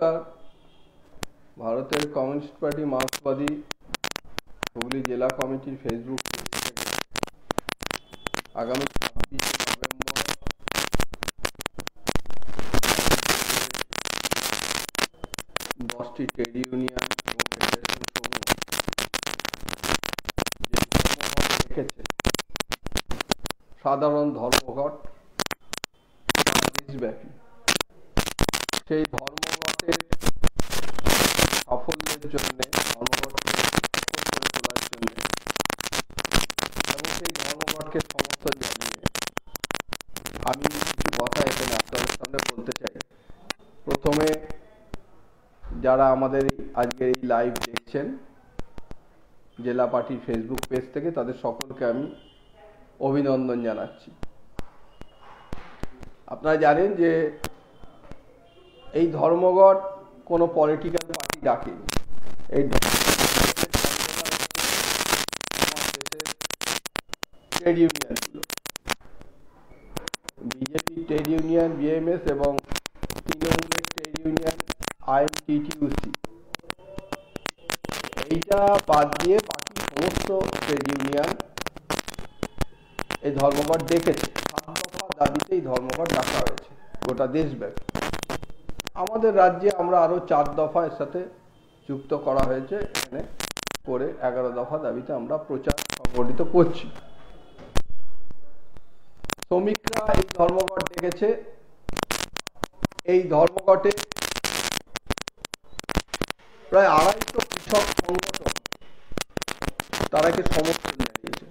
নমস্কার। ভারতের communist party মার্ক্সবাদী Hooghly জেলা কমিটির ফেসবুক পেজ থেকে আগামী 26শে নভেম্বর 10টি ট্রেড ইউনিয়ন এবং ফেডারেশন সমূহ যে ধর্মঘট রেখেছে, সাধারণ ধর্মঘট দেশব্যাপী, সেই ধর্মঘটের সাফল্যের জন্য, ধর্মঘটকে সফল করে তোলার জন্য এবং সেই ধর্মঘটকে সমর্থন জানিয়ে আমি কিছু কথা এখানে আপনাদের সামনে বলতে চাই। প্রথমে যারা আমাদের আজকের এই লাইভ দেখছেন জেলা পার্টির ফেসবুক পেজ থেকে, তাদের সকলকে আমি অভিনন্দন জানাচ্ছি। আপনারা জানেন যে এই ধর্মঘট কোনো পলিটিক্যাল পার্টি ডাকেনি। এই ট্রেড ইউনিয়নগুলো, বিজেপি ট্রেড ইউনিয়ন বিএমএস এবং তৃণমূলের ট্রেড ইউনিয়ন আইএনটিটিইউসি, এইটা বাদ দিয়ে বাকি সমস্ত ট্রেড ইউনিয়ন এই ধর্মঘট ডেকেছে। 7 দফা দাবিতে এই ধর্মঘট ডাকা হয়েছে গোটা দেশব্যাপী। আমাদের রাজ্যে আমরা আরো 4 দফা এর সাথে যুক্ত করা হয়েছে, এখানে করে 11 দফা দাবিতে আমরা প্রচার সংগঠিত করছি। শ্রমিকরা এই ধর্মঘট ডেকেছে। এই ধর্মঘটে প্রায় 250 কৃষক সংগঠন তারাকে সমর্থন জানিয়েছে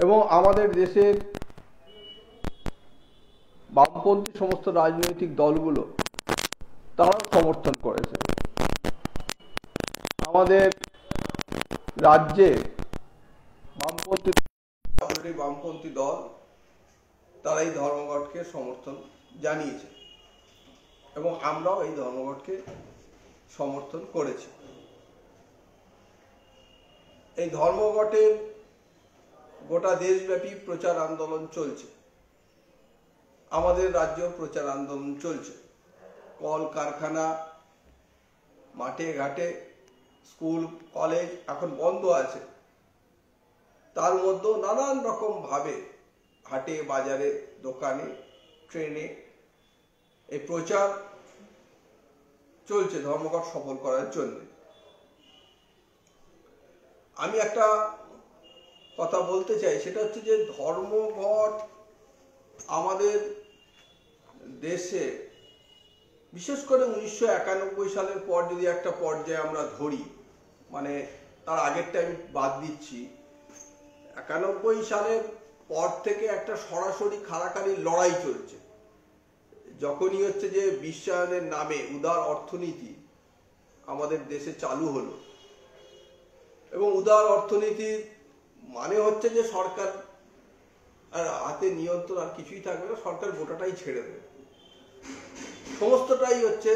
এবং আমাদের দেশের বামপন্থী সমস্ত রাজনৈতিক দলগুলো তারাও সমর্থন করেছে। আমাদের রাজ্যে বামপন্থী দল তারা এই ধর্মঘটকে সমর্থন জানিয়েছে এবং আমরাও এই ধর্মঘটকে সমর্থন করেছি। এই ধর্মঘটের গোটা দেশব্যাপী প্রচার আন্দোলন চলছে। আমাদের রাজ্যেও প্রচার আন্দোলন চলছে। কল কারখানা, মাঠে ঘাটে, স্কুল কলেজ এখন বন্ধ আছে, তার মধ্যেও নানান রকম ভাবে হাটে বাজারে দোকানে ট্রেনে এই প্রচার চলছে ধর্মঘট সফল করার জন্য। আমি একটা কথা বলতে চাই, সেটা হচ্ছে যে ধর্মঘট আমাদের দেশে বিশেষ করে 1991 সালের পর যদি একটা পর্যায়ে আমরা ধরি, মানে তার আগেরটা আমি বাদ দিচ্ছি, 91 সালের পর থেকে একটা সরাসরি খাড়াখাড়ি লড়াই চলছে। যখনই হচ্ছে যে বিশ্বায়নের নামে উদার অর্থনীতি আমাদের দেশে চালু হলো এবং উদার অর্থনীতি মানে হচ্ছে যে সরকার আর হাতে নিয়ন্ত্রণ আর কিছুই থাকবে না, সরকার গোটাটাই ছেড়ে দেবে, সমস্তটাই হচ্ছে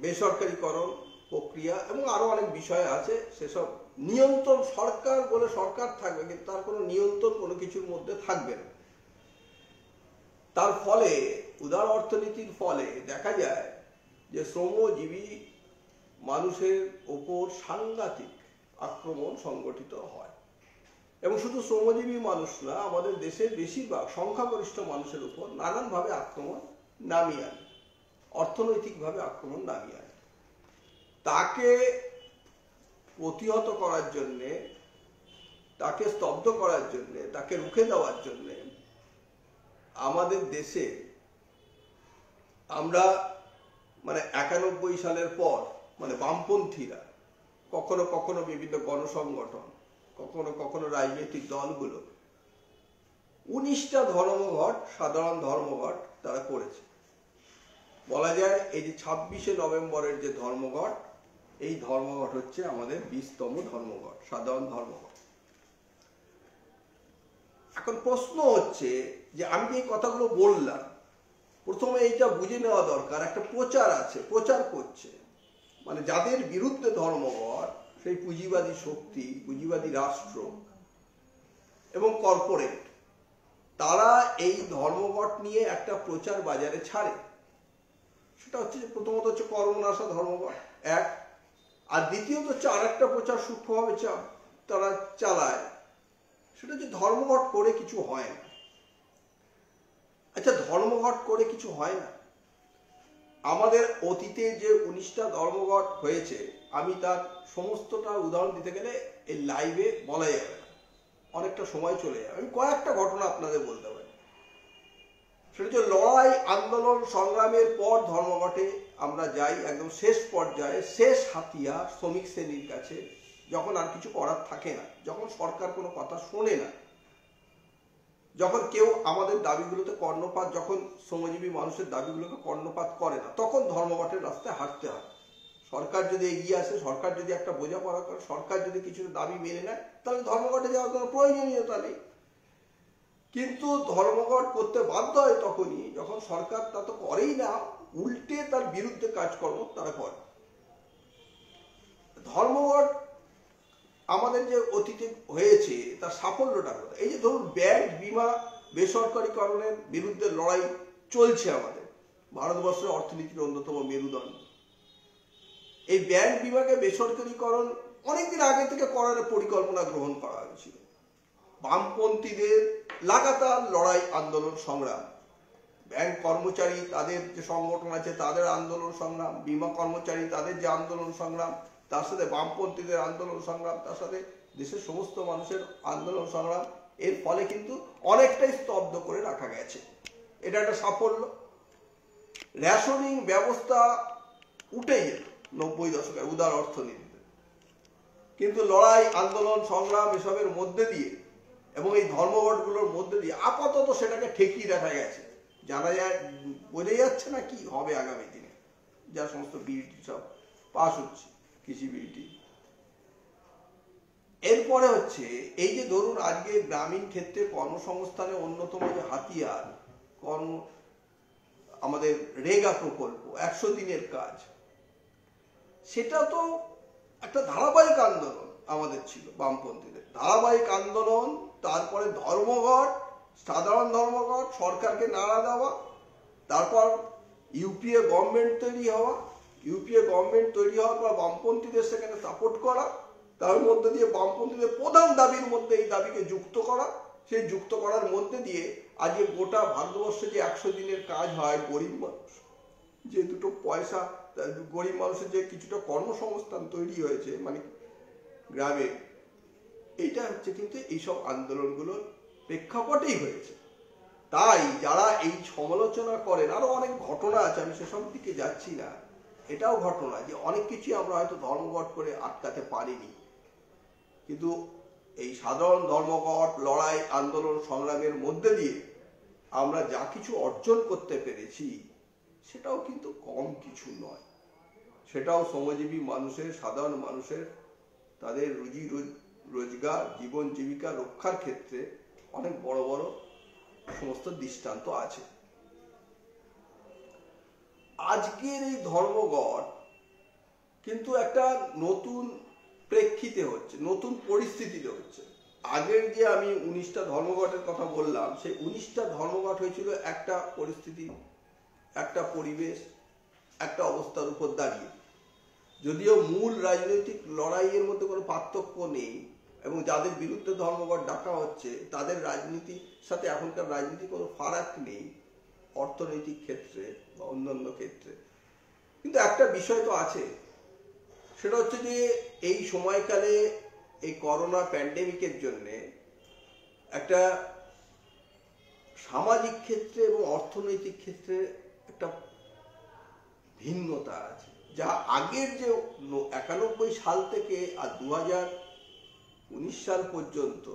বেসরকারীকরণ প্রক্রিয়া এবং আরো অনেক বিষয় আছে। সেসব নিয়ন্ত্রণ সরকার বলে সরকার থাকবে, কিন্তু তার কোনো নিয়ন্ত্রণ কোনো কিছুর মধ্যে থাকবে না। তার ফলে উদার অর্থনীতির ফলে দেখা যায় যে শ্রমজীবী মানুষের ওপর সাংঘাতিক আক্রমণ সংগঠিত হয় এবং শুধু শ্রমজীবী মানুষ না, আমাদের দেশের বেশিরভাগ সংখ্যাগরিষ্ঠ মানুষের উপর নানানভাবে আক্রমণ নামিয়ে আনে, অর্থনৈতিকভাবে আক্রমণ নামিয়ে আনে। তাকে প্রতিহত করার জন্যে, তাকে স্তব্ধ করার জন্যে, তাকে রুখে দেওয়ার জন্যে আমাদের দেশে আমরা মানে 91 সালের পর মানে বামপন্থীরা কখনো কখনো বিভিন্ন গণসংগঠন, কখনো কখনো রাজনৈতিক দলগুলো 19টা ধর্মঘট, সাধারণ ধর্মঘট তারা করেছে। বলা যায় এই যে 26শে নভেম্বরের যে ধর্মঘট, এই ধর্মঘট হচ্ছে আমাদের 20তম ধর্মঘট, সাধারণ ধর্মঘট। এখন প্রশ্ন হচ্ছে যে আমি এই কথাগুলো বললাম, প্রথমে এইটা বুঝে নেওয়া দরকার, একটা প্রচার আছে, প্রচার করছে মানে যাদের বিরুদ্ধে ধর্মঘট, সেই পুঁজিবাদী শক্তি, পুঁজিবাদী রাষ্ট্র এবং কর্পোরেট, তারা এই ধর্মঘট নিয়ে একটা প্রচার বাজারে ছাড়ে। সেটা হচ্ছে যে প্রথমত হচ্ছে কর্মনাশা ধর্মঘট এক, আর দ্বিতীয়ত হচ্ছে আরেকটা প্রচার সূক্ষ্মভাবে তারা চালায়, সেটা হচ্ছে ধর্মঘট করে কিছু হয় না। আচ্ছা, ধর্মঘট করে কিছু হয় না? আমাদের অতীতে যে 19টা ধর্মঘট হয়েছে, আমি তার সমস্তটা উদাহরণ দিতে গেলে এই লাইভে বলা যাবে না, অনেকটা সময় চলে যাবে। আমি কয়েকটা ঘটনা আপনাদের বলতে পারি। সেটা হচ্ছে লড়াই আন্দোলন সংগ্রামের পর ধর্মঘটে আমরা যাই একদম শেষ পর্যায়ে, শেষ হাতিয়ার শ্রমিক শ্রেণীর কাছে, যখন আর কিছু করার থাকে না, যখন সরকার কোনো কথা শোনে না, যখন কেউ আমাদের দাবিগুলোতে কর্ণপাত, যখন শ্রমজীবী মানুষের দাবিগুলোকে কর্ণপাত করে না, তখন ধর্মঘটের রাস্তায় হাঁটতে হয়। সরকার যদি এগিয়ে আসে, সরকার যদি একটা বোঝাপড়া করে, সরকার যদি কিছু দাবি মেনে নেয়, তাহলে ধর্মঘটে যাওয়ার কোনো প্রয়োজনীয়তা নেই। কিন্তু ধর্মঘট করতে বাধ্য হয় তখনই যখন সরকার তা তো করেই না, উল্টে তার বিরুদ্ধে কাজকর্ম তারা করে। ধর্মঘট আমাদের যে অতীতে হয়েছে তার সাফল্যটা কথা, এই যে ধরুন ব্যাংক বিমা বেসরকারীকরণের বিরুদ্ধে লড়াই চলছে আমাদের, ভারতবর্ষের অর্থনীতির অন্যতম মেরুদণ্ড। এই ব্যাংক বিমাকে বেসরকারীকরণ অনেকদিন আগে থেকে করার পরিকল্পনা গ্রহণ করা হয়েছিল। বামপন্থীদের লাগাতার লড়াই আন্দোলন সংগ্রাম, ব্যাংক কর্মচারী তাদের যে সংগঠন আছে তাদের আন্দোলন সংগ্রাম, বিমা কর্মচারী তাদের যে আন্দোলন সংগ্রাম, তার সাথে বামপন্থীদের আন্দোলন সংগ্রাম, তার সাথে দেশের সমস্ত মানুষের আন্দোলন সংগ্রাম, এর ফলে কিন্তু অনেকটাই স্তব্ধ করে রাখা গেছে। এটা একটা সাফল্য। রেশনিং ব্যবস্থা উঠে যেত 90 দশকের উদার অর্থনীতিতে, কিন্তু লড়াই আন্দোলন সংগ্রাম এসবের মধ্যে দিয়ে এবং এই ধর্মঘটগুলোর মধ্যে দিয়ে আপাতত সেটাকে ঠেকিয়ে রাখা গেছে। জানা যায়, বোঝা যাচ্ছে না কি হবে আগামী দিনে, যা সমস্ত বিলটি সব পাস হচ্ছে, কৃষি বিলটি। এরপরে হচ্ছে এই যে ধরুন আজকে গ্রামীণ ক্ষেত্রে কর্মসংস্থানের অন্যতম যে হাতিয়ার আমাদের রেগা প্রকল্প, 100 দিনের কাজ, সেটা তো একটা ধারাবাহিক আন্দোলন আমাদের ছিল বামপন্থীদের, ধারাবাহিক আন্দোলন। তারপরে ধর্মঘট, সাধারণ ধর্মঘট, সরকারকে নাড়া দেওয়া, তারপর ইউপিএ গভর্নমেন্ট তৈরি হওয়া, ইউপিএ গভর্নমেন্ট তৈরি হওয়ার পর বামপন্থীদের সেখানে সাপোর্ট করা, তার মধ্যে দিয়ে বামপন্থীদের প্রধান দাবির মধ্যে এই দাবিকে যুক্ত করা, সেই যুক্ত করার মধ্যে দিয়ে আজকে গোটা ভারতবর্ষে যে 100 দিনের কাজ হয়, গরিব মানুষ যে দুটো পয়সা, গরিব মানুষের যে কিছুটা কর্মসংস্থান তৈরি হয়েছে মানে গ্রামে, এইটা হচ্ছে কিন্তু এইসব আন্দোলনগুলোর প্রেক্ষাপটেই হয়েছে। তাই যারা এই সমালোচনা করেন, আরো অনেক ঘটনা আছে, আমি সেসব দিকে যাচ্ছি না, এটাও ঘটনা যে অনেক কিছু আমরা হয়তো ধর্মঘট করে আটকাতে পারিনি, কিন্তু এই সাধারণ ধর্মঘট লড়াই আন্দোলন সংগ্রামের মধ্যে দিয়ে আমরা যা কিছু অর্জন করতে পেরেছি সেটাও কিন্তু কম কিছু নয়। সেটাও শ্রমজীবী মানুষের, সাধারণ মানুষের তাদের রুজি রোজগার, জীবন জীবিকা রক্ষার ক্ষেত্রে অনেক বড় বড় সমস্ত দৃষ্টান্ত আছে। আজকের এই ধর্মঘট কিন্তু একটা নতুন প্রেক্ষিতে হচ্ছে, নতুন পরিস্থিতিতে হচ্ছে। আগের যে আমি 19টা ধর্মঘটের কথা বললাম, সেই 19টা ধর্মঘট হয়েছিল একটা পরিস্থিতি, একটা পরিবেশ, একটা অবস্থার উপর দাঁড়িয়ে। যদিও মূল রাজনৈতিক লড়াইয়ের মধ্যে কোনো পার্থক্য নেই এবং যাদের বিরুদ্ধে ধর্মঘট ডাকা হচ্ছে তাদের রাজনীতির সাথে এখনকার রাজনীতি কোনো ফারাক নেই অর্থনৈতিক ক্ষেত্রে বা অন্যান্য ক্ষেত্রে, কিন্তু একটা বিষয় তো আছে, সেটা হচ্ছে যে এই সময়কালে এই করোনা প্যান্ডেমিকের জন্য একটা সামাজিক ক্ষেত্রে এবং অর্থনৈতিক ক্ষেত্রে একটা ভিন্নতা আছে, যা আগের যে 91 সাল থেকে আর 2019 সাল পর্যন্ত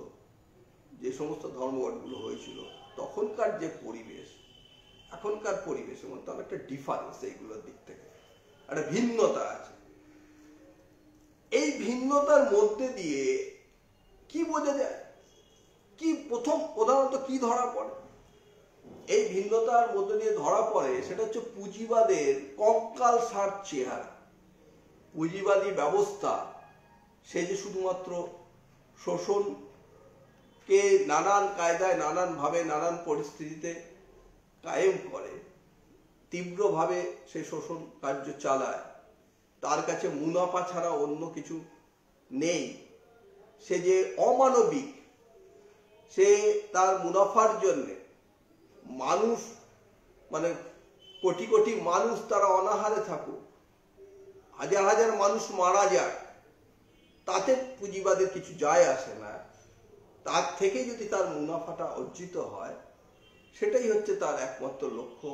যে সমস্ত ধর্মঘটগুলো হয়েছিল তখনকার যে পরিবেশ, এখনকার পরিবেশের মধ্যে অনেকটা ডিফারেন্স, এইগুলোর দিক থেকে একটা ভিন্নতা আছে। এই ভিন্নতার মধ্যে দিয়ে কি বোঝা যায়, কি প্রধানত কি ধরা পড়ে? এই ভিন্নতার মধ্যে দিয়ে ধরা পড়ে সেটা হচ্ছে পুঁজিবাদের কঙ্কালসার চেহারা। পুঁজিবাদী ব্যবস্থা সে যে শুধুমাত্র শোষণকে নানান কায়দায়, নানান ভাবে, নানান পরিস্থিতিতে কায়েম করে, তীব্রভাবে সে শোষণ কার্য চালায়, তার কাছে মুনাফা ছাড়া অন্য কিছু নেই, সে যে অমানবিক, সে তার মুনাফার জন্যে মানুষ মানে কোটি কোটি মানুষ তারা অনাহারে থাকুক, হাজার হাজার মানুষ মারা যায়, তাতে পুঁজিবাদের কিছু যায় আসে না। তার থেকে যদি তার মুনাফাটা অর্জিত হয়, সেটাই হচ্ছে তার একমাত্র লক্ষ্য,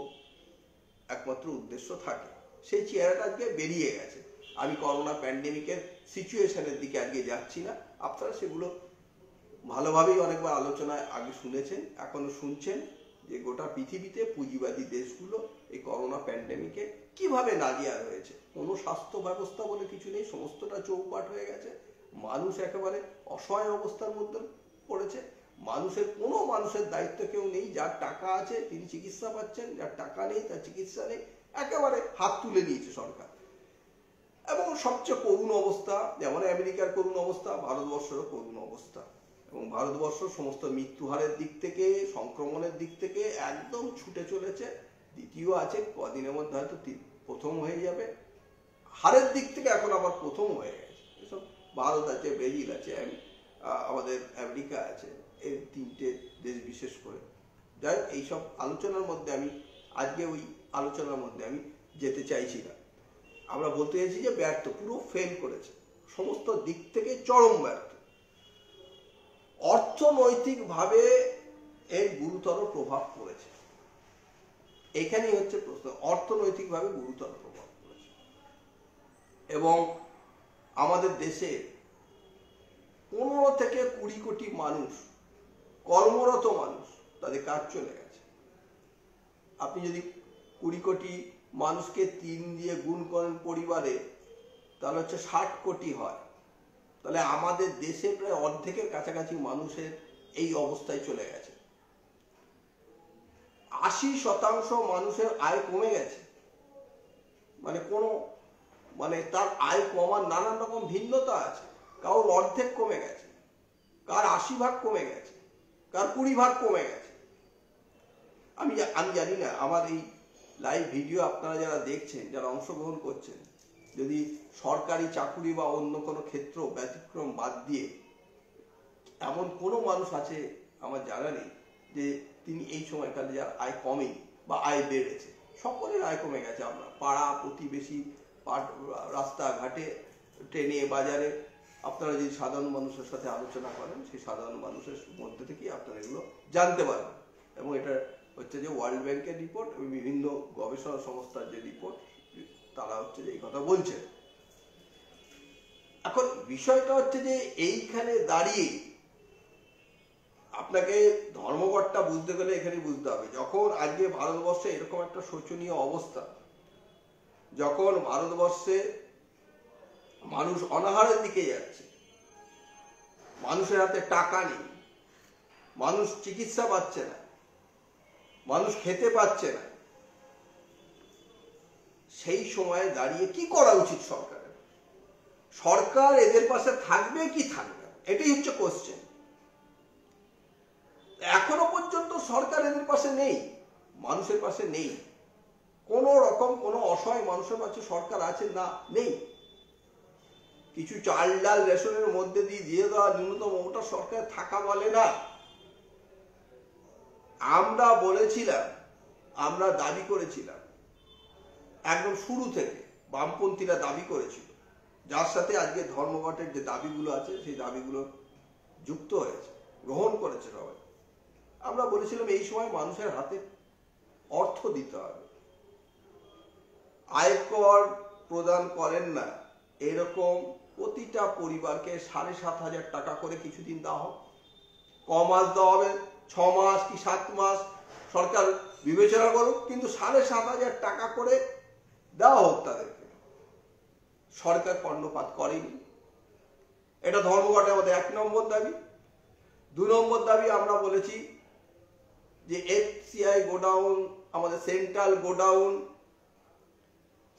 একমাত্র উদ্দেশ্য থাকে। সেই চেহারাটা আজকে বেরিয়ে গেছে। আমি করোনা প্যান্ডেমিকের সিচুয়েশনের দিকে আজকে যাচ্ছি না, আপনারা সেগুলো ভালোভাবেই অনেকবার আলোচনায় আগে শুনেছেন, এখনো শুনছেন, যে গোটা পৃথিবীতে পুঁজিবাদী দেশগুলো এই করোনা প্যান্ডেমিকে কিভাবে নাজিয়া হয়েছে। কোনো স্বাস্থ্য ব্যবস্থা বলে কিছু নেই, সমস্তটা চৌপাট হয়ে গেছে, মানুষ একেবারে অসহায় অবস্থার মধ্যে পড়েছে, কোনো মানুষের দায়িত্ব কেউ নেই। যার টাকা আছে তিনি চিকিৎসা পাচ্ছেন, যার টাকা নেই তার চিকিৎসা নেই, একেবারে হাত তুলে নিয়েছে সরকার। এবং সবচেয়ে করুণ অবস্থা, যেমন আমেরিকার করুণ অবস্থা, ভারতবর্ষেরও করুণ অবস্থা। এবং ভারতবর্ষ সমস্ত মৃত্যুহারের দিক থেকে, সংক্রমণের দিক থেকে একদম ছুটে চলেছে, দ্বিতীয় আছে, কদিনের মধ্যে হয়তো প্রথম হয়ে যাবে। হারের দিক থেকে এখন আবার প্রথম হয়ে গেছে। এসব ভারত আছে, ব্রাজিল আছে, আমাদের আমেরিকা আছে, এই তিনটে দেশ বিশেষ করে। যাই হোক, এইসব আলোচনার মধ্যে আমি আজকে ওই আলোচনার মধ্যে আমি যেতে চাইছি না। আমরা বলতে চাইছি যে ব্যর্থ, পুরো ফেল করেছে, সমস্ত দিক থেকে চরম ব্যর্থ। অর্থনৈতিকভাবে এর গুরুতর প্রভাব পড়েছে, এখানেই হচ্ছে প্রশ্ন। অর্থনৈতিকভাবে গুরুতর প্রভাব পড়েছে এবং আমাদের দেশে 15 থেকে 20 কোটি মানুষ, কর্মরত মানুষ, তাদের কাজ চলে গেছে। আপনি যদি 20 কোটি মানুষকে 3 দিয়ে গুণ করেন পরিবারে, তাহলে হচ্ছে 60 কোটি হয়। তাহলে আমাদের দেশে প্রায় অর্ধেকের কাছাকাছি মানুষের এই অবস্থায় চলে গেছে। 80% মানুষের আয় কমে গেছে। মানে তার আয় কমার নানান রকম ভিন্নতা আছে। কারোর অর্ধেক কমে গেছে, কার 80% কমে গেছে, কার 20% কমে গেছে। আমি জানি না, আমার এই লাইভ ভিডিও আপনারা যারা দেখছেন, যারা অংশগ্রহণ করছেন, যদি সরকারি চাকুরি বা অন্য কোনো ক্ষেত্র ব্যতিক্রম বাদ দিয়ে এমন কোনো মানুষ আছে আমার জানা নেই যে তিনি এই সময়কালে যার আয় কমেনি বা আয় বেড়েছে। সকলের আয় কমে গেছে। আমরা পাড়া প্রতিবেশী, রাস্তাঘাটে, ট্রেনে, বাজারে, আপনারা যদি সাধারণ মানুষের সাথে আলোচনা করেন, সেই সাধারণ মানুষের মধ্যে থেকেই আপনারা এগুলো জানতে পারবেন। এবং এটা হচ্ছে যে ওয়ার্ল্ড ব্যাংকের রিপোর্ট এবং বিভিন্ন গবেষণা সংস্থার যে রিপোর্ট, তারা হচ্ছে যে এই কথা বলছে। এখন বিষয়টা হচ্ছে যে এইখানে দাঁড়িয়ে আপনাকে ধর্মঘটটা বুঝতে গেলে এখানে বুঝতে হবে, যখন আজকে ভারতবর্ষে এরকম একটা শোচনীয় অবস্থা, যখন ভারতবর্ষে মানুষ অনাহারের দিকে যাচ্ছে, মানুষের হাতে টাকা নেই, মানুষ চিকিৎসা পাচ্ছে না, মানুষ খেতে পাচ্ছে না, সেই সময়ে দাঁড়িয়ে কি করা উচিত সরকারের? সরকার এদের পাশে থাকবে কি থাকবে না, এটাই হচ্ছে কোশ্চেন। এখনো পর্যন্ত সরকার এদের পাশে নেই, মানুষের পাশে নেই। কোন রকম কোনো অসহায় মানুষের পাশে সরকার আছে না? নেই। কিছু চাল ডাল রেশনের মধ্যে দিয়ে দেওয়া ন্যূনতম, ওটা সরকার থাকা বলে না। আমরা বলেছিলাম, আমরা দাবি করেছিলাম একদম শুরু থেকে, বামপন্থীরা দাবি করেছিল, যার সাথে আজকে ধর্মঘটের যে দাবিগুলো আছে সেই দাবিগুলো যুক্ত হয়েছে, গ্রহণ করেছে সবাই। আমরা বলেছিলাম এই সময় মানুষের হাতে অর্থ দিতে হবে। আয়কর প্রদান করেন না এরকম প্রতিটা পরিবারকে 7,500 টাকা করে কিছুদিন দেওয়া হোক। কমাস দেওয়া হবে, 6 মাস কি 7 মাস, সরকার বিবেচনা করুক, কিন্তু 7,500 টাকা করে দেওয়া হোক তাদেরকে। সরকার কর্ণপাত করেনি। এটা ধর্মঘটে আমাদের 1 নম্বর দাবি। 2 নম্বর দাবি আমরা বলেছি যে FCI গোডাউন, আমাদের সেন্ট্রাল গোডাউন,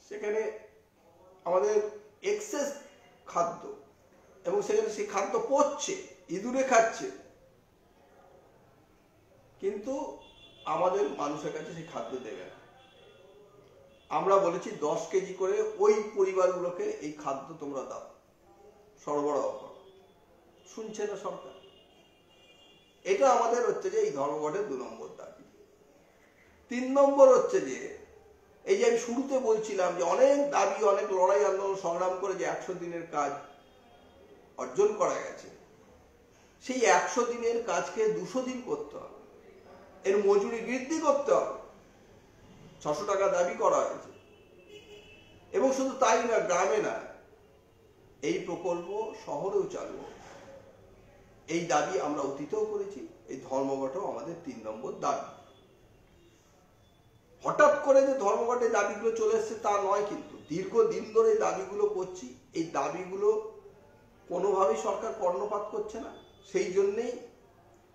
সেখানে আমাদের এক্সেস খাদ্য, এবং সেখানে সেই খাদ্য পচছে, ইঁদুরে খাচ্ছে, কিন্তু আমাদের মানুষের কাছে সেই খাদ্য দেবে না। আমরা বলেছি 10 কেজি করে ওই পরিবারগুলোকে এই খাদ্য তোমরা দাও, সরবরাহ করো। শুনছে না সরকার। এটা আমাদের হচ্ছে যে এই ধর্মঘটের 2 নম্বর দাবি। 3 নম্বর হচ্ছে যে এই যে আমি শুরুতে বলছিলাম যে অনেক দাবি, অনেক লড়াই আন্দোলন সংগ্রাম করে যে 100 দিনের কাজ অর্জন করা গেছে, সেই 100 দিনের কাজকে 200 দিন করতে হবে, এর মজুরি বৃদ্ধি করতে হবে। 600 টাকা দাবি করা হয়েছে। এবং শুধু তাই না, গ্রামে না, এই প্রকল্প শহরেও চালু হবে। এই দাবি আমরা অতীতেও করেছি, এই ধর্মঘটও আমাদের 3 নম্বর দাবি। হঠাৎ করে যে ধর্মঘটের দাবিগুলো চলে এসছে তা নয়, কিন্তু দীর্ঘদিন ধরে এই দাবিগুলো করছি। এই দাবিগুলো কোনোভাবেই সরকার কর্ণপাত করছে না। সেই জন্যেই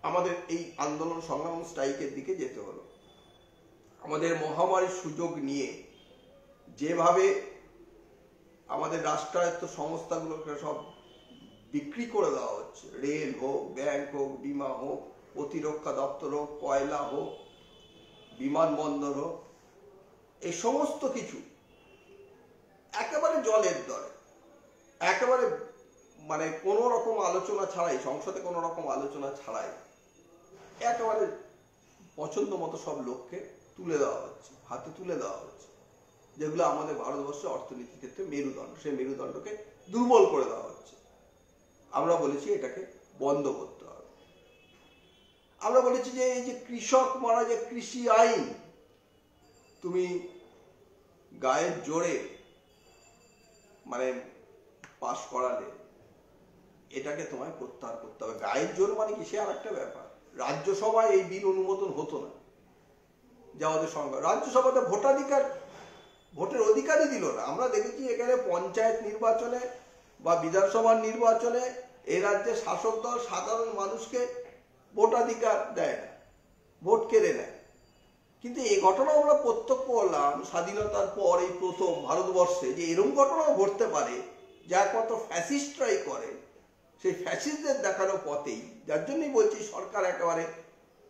আমাদের এই আন্দোলন সংগ্রাম স্ট্রাইকের দিকে যেতে হলো। আমাদের মহামারীর সুযোগ নিয়ে যেভাবে আমাদের রাষ্ট্রায়ত্ত সংস্থাগুলোকে সব বিক্রি করে দেওয়া হচ্ছে, রেল হোক, ব্যাংক হোক, বিমা হোক, প্রতিরক্ষা দপ্তর হোক, কয়লা হোক, বিমানবন্দর হোক, এই সমস্ত কিছু একেবারে জলের দরে, একেবারে মানে কোনো রকম আলোচনা ছাড়াই, সংসদে কোনো রকম আলোচনা ছাড়াই একেবারে পছন্দ মতো সব লোককে তুলে দেওয়া হচ্ছে, হাতে তুলে দেওয়া হচ্ছে, যেগুলো আমাদের ভারতবর্ষের অর্থনীতির ক্ষেত্রে মেরুদণ্ড, সেই মেরুদণ্ডকে দুর্বল করে দেওয়া হচ্ছে। আমরা বলেছি এটাকে বন্ধ করতে হবে। আমরা বলেছি যে এই যে কৃষক মারা, যে কৃষি আইন তুমি গায়ের জোরে মানে পাশ করালে, এটাকে তোমায় প্রত্যাহার করতে হবে। গায়ের জোর মানে কি, সে আর একটা ব্যাপার। রাজ্যসভায় এই বিল অনুমোদন হতো না, যা ওদের সংখ্যা। রাজ্যসভাতে ভোটের অধিকারই দিল না। আমরা দেখেছি এখানে পঞ্চায়েত নির্বাচনে বা বিধানসভার নির্বাচনে এই রাজ্যের শাসক দল সাধারণ মানুষকে ভোটাধিকার দেয় না, ভোট কেড়ে নেয়। কিন্তু এই ঘটনা আমরা প্রত্যক্ষ করলাম স্বাধীনতার পর এই প্রথম ভারতবর্ষে, যে এরকম ঘটনাও ঘটতে পারে, যা একমাত্র ফ্যাসিস্টরাই করে। সেই ফ্যাসিস্টদের দেখানো পথেই, যার জন্যই বলছি সরকার একেবারে,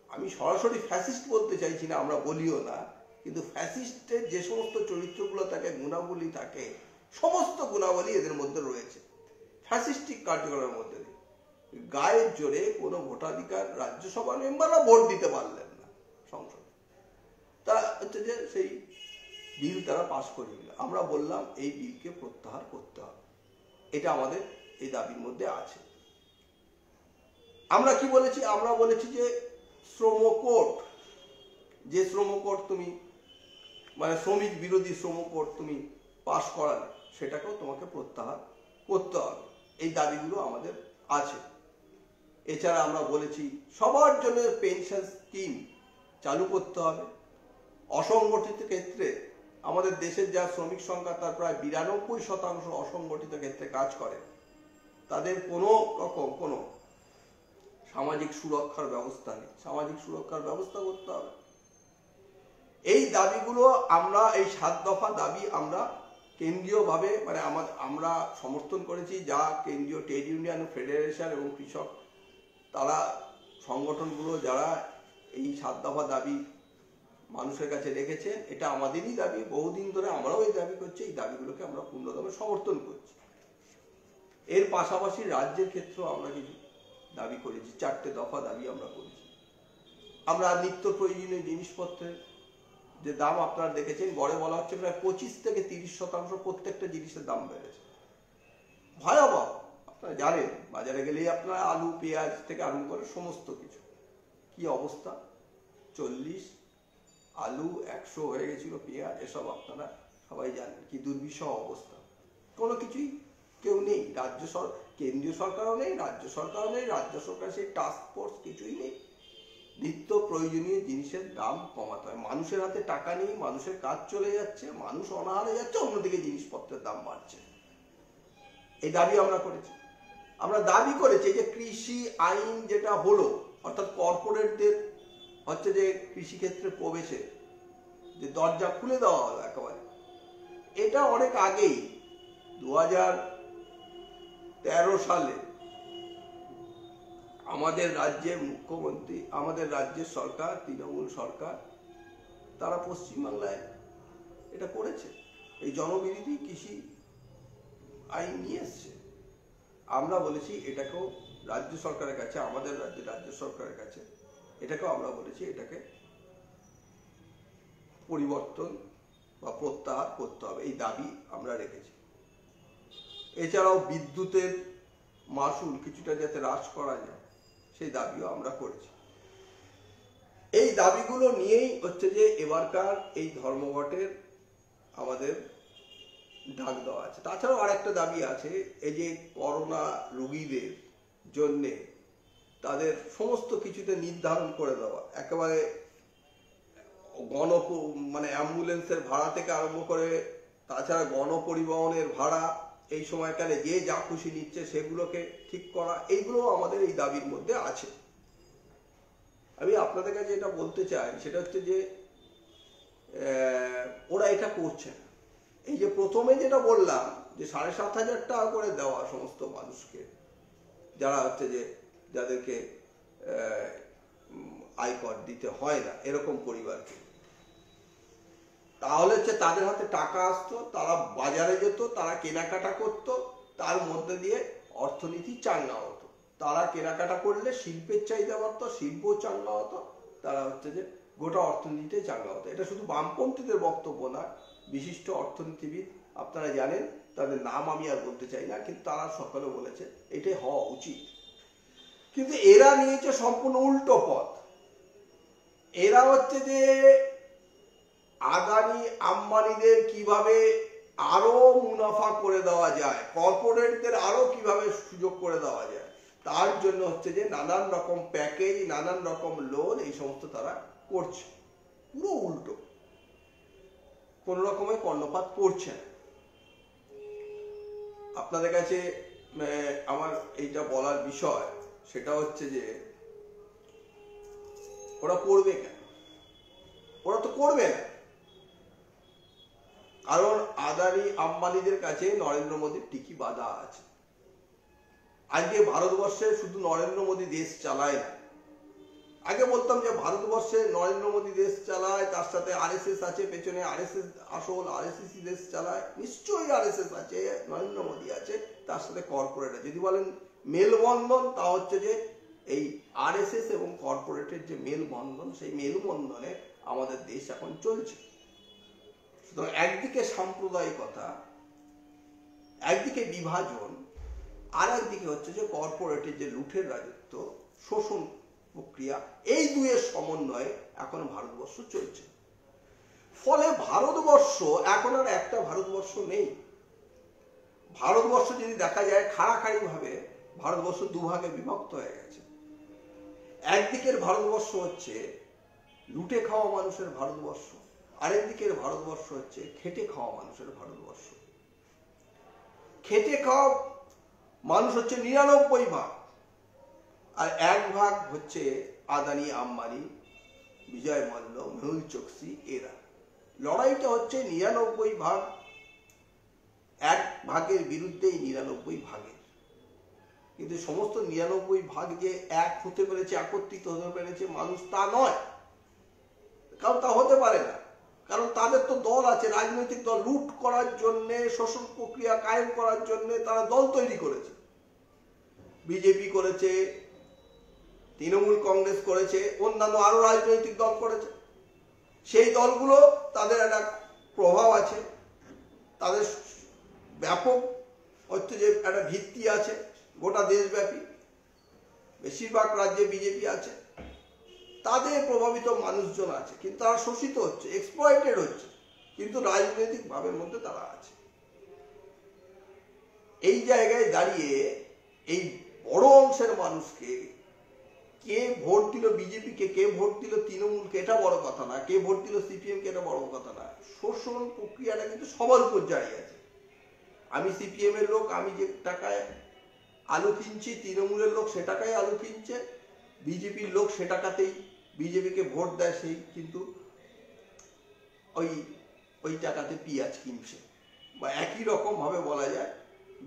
আমি সরাসরি ফ্যাসিস্ট বলতে চাইছি না, আমরা বলিও না, কিন্তু ফ্যাসিস্টের যে সমস্ত চরিত্রগুলো থাকে, গুণাবলী থাকে, সমস্ত গুণাবলী এদের মধ্যে রয়েছে ফ্যাসিস্টিক কার্যক্রমের মধ্যে। গায়ের জোরে কোনো ভোটাধিকার রাজ্যসভার মেম্বাররা ভোট দিতে পারলেন না সংসদে, তা হচ্ছে যে সেই বিল তারা পাশ করে দিল। আমরা বললাম এই বিলকে প্রত্যাহার করতে হবে, এটা আমাদের এই দাবির মধ্যে আছে। আমরা কি বলেছি? আমরা বলেছি যে শ্রম কোড, যে শ্রম কোড তুমি মানে শ্রমিক বিরোধী শ্রম কোড তুমি পাশ করালে, সেটাকেও তোমাকে প্রত্যাহার করতে হবে। এই দাবিগুলো আমাদের আছে। এছাড়া আমরা বলেছি সবার জন্য পেনশন স্কিম চালু করতে হবে। অসংগঠিত ক্ষেত্রে আমাদের দেশের যা শ্রমিক সংখ্যা, তার প্রায় 92% অসংগঠিত ক্ষেত্রে কাজ করে, তাদের কোনো রকম কোনো সামাজিক সুরক্ষার ব্যবস্থা নেই। সামাজিক সুরক্ষার ব্যবস্থা করতে হবে। এই দাবিগুলো আমরা, এই 7 দফা দাবি আমরা কেন্দ্রীয়ভাবে মানে আমরা সমর্থন করেছি। যা কেন্দ্রীয় ট্রেড ইউনিয়ন ফেডারেশন এবং কৃষক, তারা সংগঠনগুলো যারা এই 7 দফা দাবি মানুষের কাছে রেখেছেন, এটা আমাদেরই দাবি। বহুদিন ধরে আমরাও এই দাবি করছি। এই দাবিগুলোকে আমরা পূর্ণদমে সমর্থন করছি। এর পাশাপাশি রাজ্যের ক্ষেত্রেও আমরা কিছু দাবি করেছি। 4টে দফা দাবি আমরা করেছি। আমরা নিত্য প্রয়োজনীয় জিনিসপত্রের যে দাম আপনারা দেখেছেন, গড়ে বলা হচ্ছে প্রায় 25 থেকে 30% প্রত্যেকটা জিনিসের দাম বেড়েছে। ভয়াবহ। আপনারা জানেন, বাজারে গেলেই আপনারা আলু, পেঁয়াজ থেকে আরম্ভ করে সমস্ত কিছু কি অবস্থা। 40, আলু 100 হয়ে গেছিল, পেঁয়াজ, এসব আপনারা সবাই জানেন কি দুর্বিষহ অবস্থা। কোনো কিছুই কেউ নেই, কেন্দ্রীয় সরকারও নেই, রাজ্য সরকারও নেই, রাজ্য সরকার সেই টাস্ক ফোর্স কিছুই নেই। নিত্য প্রয়োজনীয় জিনিসের দাম কমাতে হয়। মানুষের হাতে টাকা নেই, মানুষের কাজ চলে যাচ্ছে, মানুষ অনাহারে যাচ্ছে, অন্যদিকে জিনিসপত্রের দাম বাড়ছে। এই দাবি আমরা করেছি। আমরা দাবি করেছি যে কৃষি আইন যেটা হলো, অর্থাৎ কর্পোরেটদের হচ্ছে যে কৃষিক্ষেত্রে প্রবেশে যে দরজা খুলে দেওয়া হলো একেবারে, এটা অনেক আগেই 2013 সালে আমাদের রাজ্যের মুখ্যমন্ত্রী, আমাদের রাজ্যের সরকার, তৃণমূল সরকার, তারা পশ্চিমবাংলায় এটা করেছে, এই জনবিরোধী কৃষি আইন নিয়ে এসছে। আমরা বলেছি এটাকেও রাজ্য সরকারের কাছে, আমাদের রাজ্য সরকারের কাছে এটাকেও আমরা বলেছি এটাকে পরিবর্তন বা প্রত্যাহার করতে হবে, এই দাবি আমরা রেখেছি। এছাড়াও বিদ্যুতের মাসুল কিছুটা যাতে হ্রাস করা যায় সেই দাবিও আমরা করেছি। এই দাবিগুলো নিয়েই হচ্ছে যে এবারকার এই ধর্মঘটের আমাদের ডাক দেওয়া আছে। তাছাড়াও আরেকটা দাবি আছে, এই যে করোনা রোগীদের জন্যে তাদের সমস্ত কিছুতে নির্ধারণ করে দেওয়া, একেবারে মানে অ্যাম্বুলেন্সের ভাড়া থেকে আরম্ভ করে তাছাড়া গণপরিবহনের ভাড়া এই সময়কালে যে যা খুশি নিচ্ছে সেগুলোকে ঠিক করা, এইগুলো আমাদের এই দাবির মধ্যে আছে। আমি আপনাদের কাছে এটা বলতে চাই, সেটা হচ্ছে যে ওরা এটা করছে না। এই যে প্রথমে যেটা বললাম যে 7,500 টাকা করে দেওয়া সমস্ত মানুষকে, যারা হচ্ছে যে যাদেরকে আয়কর দিতে হয় না এরকম পরিবারকে, তাহলে হচ্ছে তাদের হাতে টাকা আসতো, তারা বাজারে যেত, তারা কেনাকাটা করত, তার মধ্যে দিয়ে অর্থনীতি চাঙ্গা হতো। তারা কেনাকাটা করলে শিল্পের চাহিদা বাড়তো, শিল্পও চাঙ্গা হতো, তারা হচ্ছে যে গোটা অর্থনীতিতে চাঙ্গা হতো। এটা শুধু বামপন্থীদের বক্তব্য না, বিশিষ্ট অর্থনীতিবিদ আপনারা জানেন, তাদের নাম আমি আর বলতে চাই না, কিন্তু তারা সকলে বলেছে এটাই হওয়া উচিত। কিন্তু এরা নিয়েছে সম্পূর্ণ উল্টো পথ। এরা হচ্ছে যে আদানি আম্বানিদের কিভাবে আরো মুনাফা করে দেওয়া যায়, কর্পোরেটদের আরো কিভাবে সুযোগ করে দেওয়া যায়, তার জন্য হচ্ছে যে নানান রকম প্যাকেজ, নানান রকম লোন, এই সমস্ত তারা করছে। পুরো উল্টো, কোন রকমের কর্ণপাত করছে না। আপনাদের কাছে আমার এইটা বলার বিষয় সেটা হচ্ছে যে ওরা করবে কেন? ওরা তো করবে না, কারণ আদানি আম্বানিদের কাছে নরেন্দ্র মোদীর টিকি বাঁধা আছে। আজকে ভারতবর্ষে শুধু নরেন্দ্র মোদী দেশ চালায় না। আগে বলতাম যে ভারতবর্ষে নরেন্দ্র মোদী দেশ চালায়, তার সাথে আরএসএস আছে পেছনে, আরএসএস আসল আরএসএস দেশ চালায়, নিশ্চয়ই আরএসএস আছে, নরেন্দ্র মোদী আছে, তার সাথে কর্পোরেট আছে। যদি বলেন মেলবন্ধন, তা হচ্ছে যে এই আরএসএস এবং কর্পোরেটের যে মেলবন্ধন, সেই মেলবন্ধনে আমাদের দেশ এখন চলছে। সুতরাং একদিকে সাম্প্রদায়িকতা, একদিকে বিভাজন, আর একদিকে হচ্ছে যে কর্পোরেটের যে লুঠের রাজত্ব, শোষণ প্রক্রিয়া, এই দুয়ের সমন্বয়ে এখন ভারতবর্ষ চলছে। ফলে ভারতবর্ষ এখন আর একটা ভারতবর্ষ নেই। ভারতবর্ষ যদি দেখা যায় খাড়াখাড়ি ভাবে ভারতবর্ষ দুভাগে বিভক্ত হয়ে গেছে। একদিকের ভারতবর্ষ হচ্ছে লুটে খাওয়া মানুষের ভারতবর্ষ, আরেকদিকের ভারতবর্ষ হচ্ছে খেটে খাওয়া মানুষের ভারতবর্ষ। খেটে খাওয়া মানুষ হচ্ছে 99 ভাগ, আর 1 ভাগ হচ্ছে আদানি আম্বানি, বিজয় মাল্য, মেহুল চোকসি, এরা। লড়াইটা হচ্ছে 99 ভাগ, 1 ভাগের বিরুদ্ধেই 99 ভাগের। কিন্তু সমস্ত 99 ভাগ যে এক হতে পেরেছে, একত্রিত হতে পেরেছে মানুষ, তা নয়। কারণ তা হতে পারে না, কারণ তাদের তো দল আছে, রাজনৈতিক দল, লুট করার জন্য, শোষণ প্রক্রিয়া কায়েম করার জন্য তারা দল তৈরি করেছে। বিজেপি করেছে, তৃণমূল কংগ্রেস করেছে, অন্যান্য আরো রাজনৈতিক দল করেছে। সেই দলগুলো তাদের একটা প্রভাব আছে, তাদের ব্যাপক হচ্ছে যে একটা ভিত্তি আছে গোটা দেশব্যাপী, বেশিরভাগ রাজ্যে বিজেপি আছে, তাদের প্রভাবিত মানুষজন আছে, কিন্তু তারা শোষিত হচ্ছে, এক্সপ্লয়েটেড হচ্ছে, কিন্তু রাজনৈতিক ভাবের মধ্যে তারা আছে। এই জায়গায় দাঁড়িয়ে এই বড় অংশের মানুষকে কে ভোট দিল বিজেপিকে, কে ভোট দিল তৃণমূলকে, এটা বড় কথা না, কে ভোট দিল সিপিএমকে, এটা বড় কথা না। শোষণ প্রক্রিয়াটা কিন্তু সবার উপর জারি আছে। আমি সিপিএম এর লোক, আমি যে টাকায় আলু কিনছি, তৃণমূলের লোক সে টাকায় আলু কিনছে, বিজেপির লোক সে টাকাতেই বিজেপিকে ভোট দেয়, সেই কিন্তু ওই টাকাতে পেঁয়াজ কিনছে, বা একই রকম ভাবে বলা যায়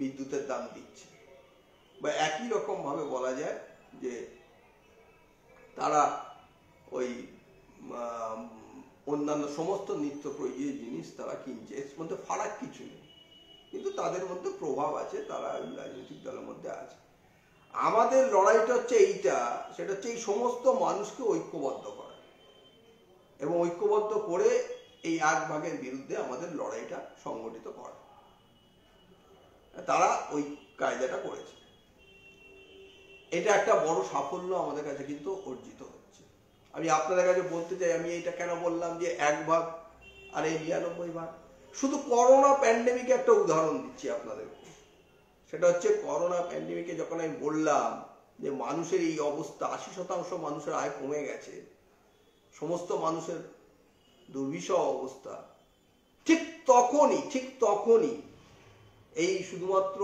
বিদ্যুতের দাম দিচ্ছে, বা একই রকম ভাবে বলা যায় যে তারা ওই অন্যান্য সমস্ত নিত্য প্রয়োজনীয় জিনিস তারা কিনছে, এর মধ্যে ফারাক কিছু নেই, কিন্তু তাদের মধ্যে প্রভাব আছে, তারা ওই রাজনৈতিক দলের মধ্যে আছে। আমাদের লড়াইটা হচ্ছে এইটা, সেটা হচ্ছে এই সমস্ত মানুষকে ঐক্যবদ্ধ করা এবং ঐক্যবদ্ধ করে এই এক ভাগের বিরুদ্ধে আমাদের লড়াইটা সংগঠিত করা। তারা ওই কায়দাটা করেছে, এটা একটা বড় সাফল্য আমাদের কাছে কিন্তু অর্জিত হচ্ছে। আমি আপনাদের কাছে বলতে চাই, আমি এটা কেন বললাম যে 1 ভাগ আর এই 99 ভাগ, শুধু করোনা প্যান্ডেমিকে একটা উদাহরণ দিচ্ছি আপনাদেরকে। সেটা হচ্ছে করোনা প্যান্ডেমিকে যখন আমি বললাম যে মানুষের এই অবস্থা, 80% মানুষের আয় কমে গেছে, সমস্ত মানুষের দুর্বিষহ অবস্থা, ঠিক তখনই এই শুধুমাত্র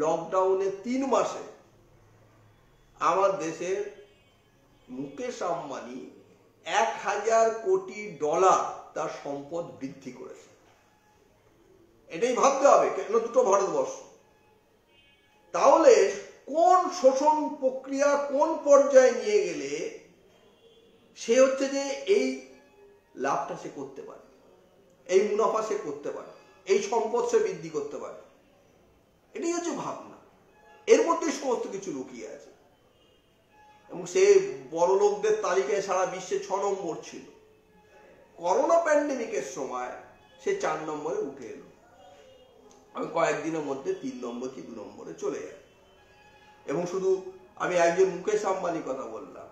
লকডাউনের 3 মাসে আমার দেশের মুকেশ আম্বানি $1000 কোটি তার সম্পদ বৃদ্ধি করেছে। এটাই ভাবতে হবে, কেন দুটো ভারতবর্ষ। তাহলে কোন শোষণ প্রক্রিয়া কোন পর্যায়ে নিয়ে গেলে সে হচ্ছে যে এই লাভটা সে করতে পারে, এই মুনাফা সে করতে পারে, এই সম্পদ সে বৃদ্ধি করতে পারে। এটাই হচ্ছে ভাবনা, এর মধ্যে সমস্ত কিছু লুকিয়ে আছে। এবং সে বড় লোকদের তালিকায় সারা বিশ্বে 6 নম্বর ছিল। করোনা প্যান্ডেমিকের সময় সে 4 নম্বরে উঠে এলো, আমি কয়েকদিনের মধ্যে 3 নম্বর কি 2 নম্বরে চলে যায়। এবং শুধু আমি একজন মুকেশ আম্বানির কথা বললাম,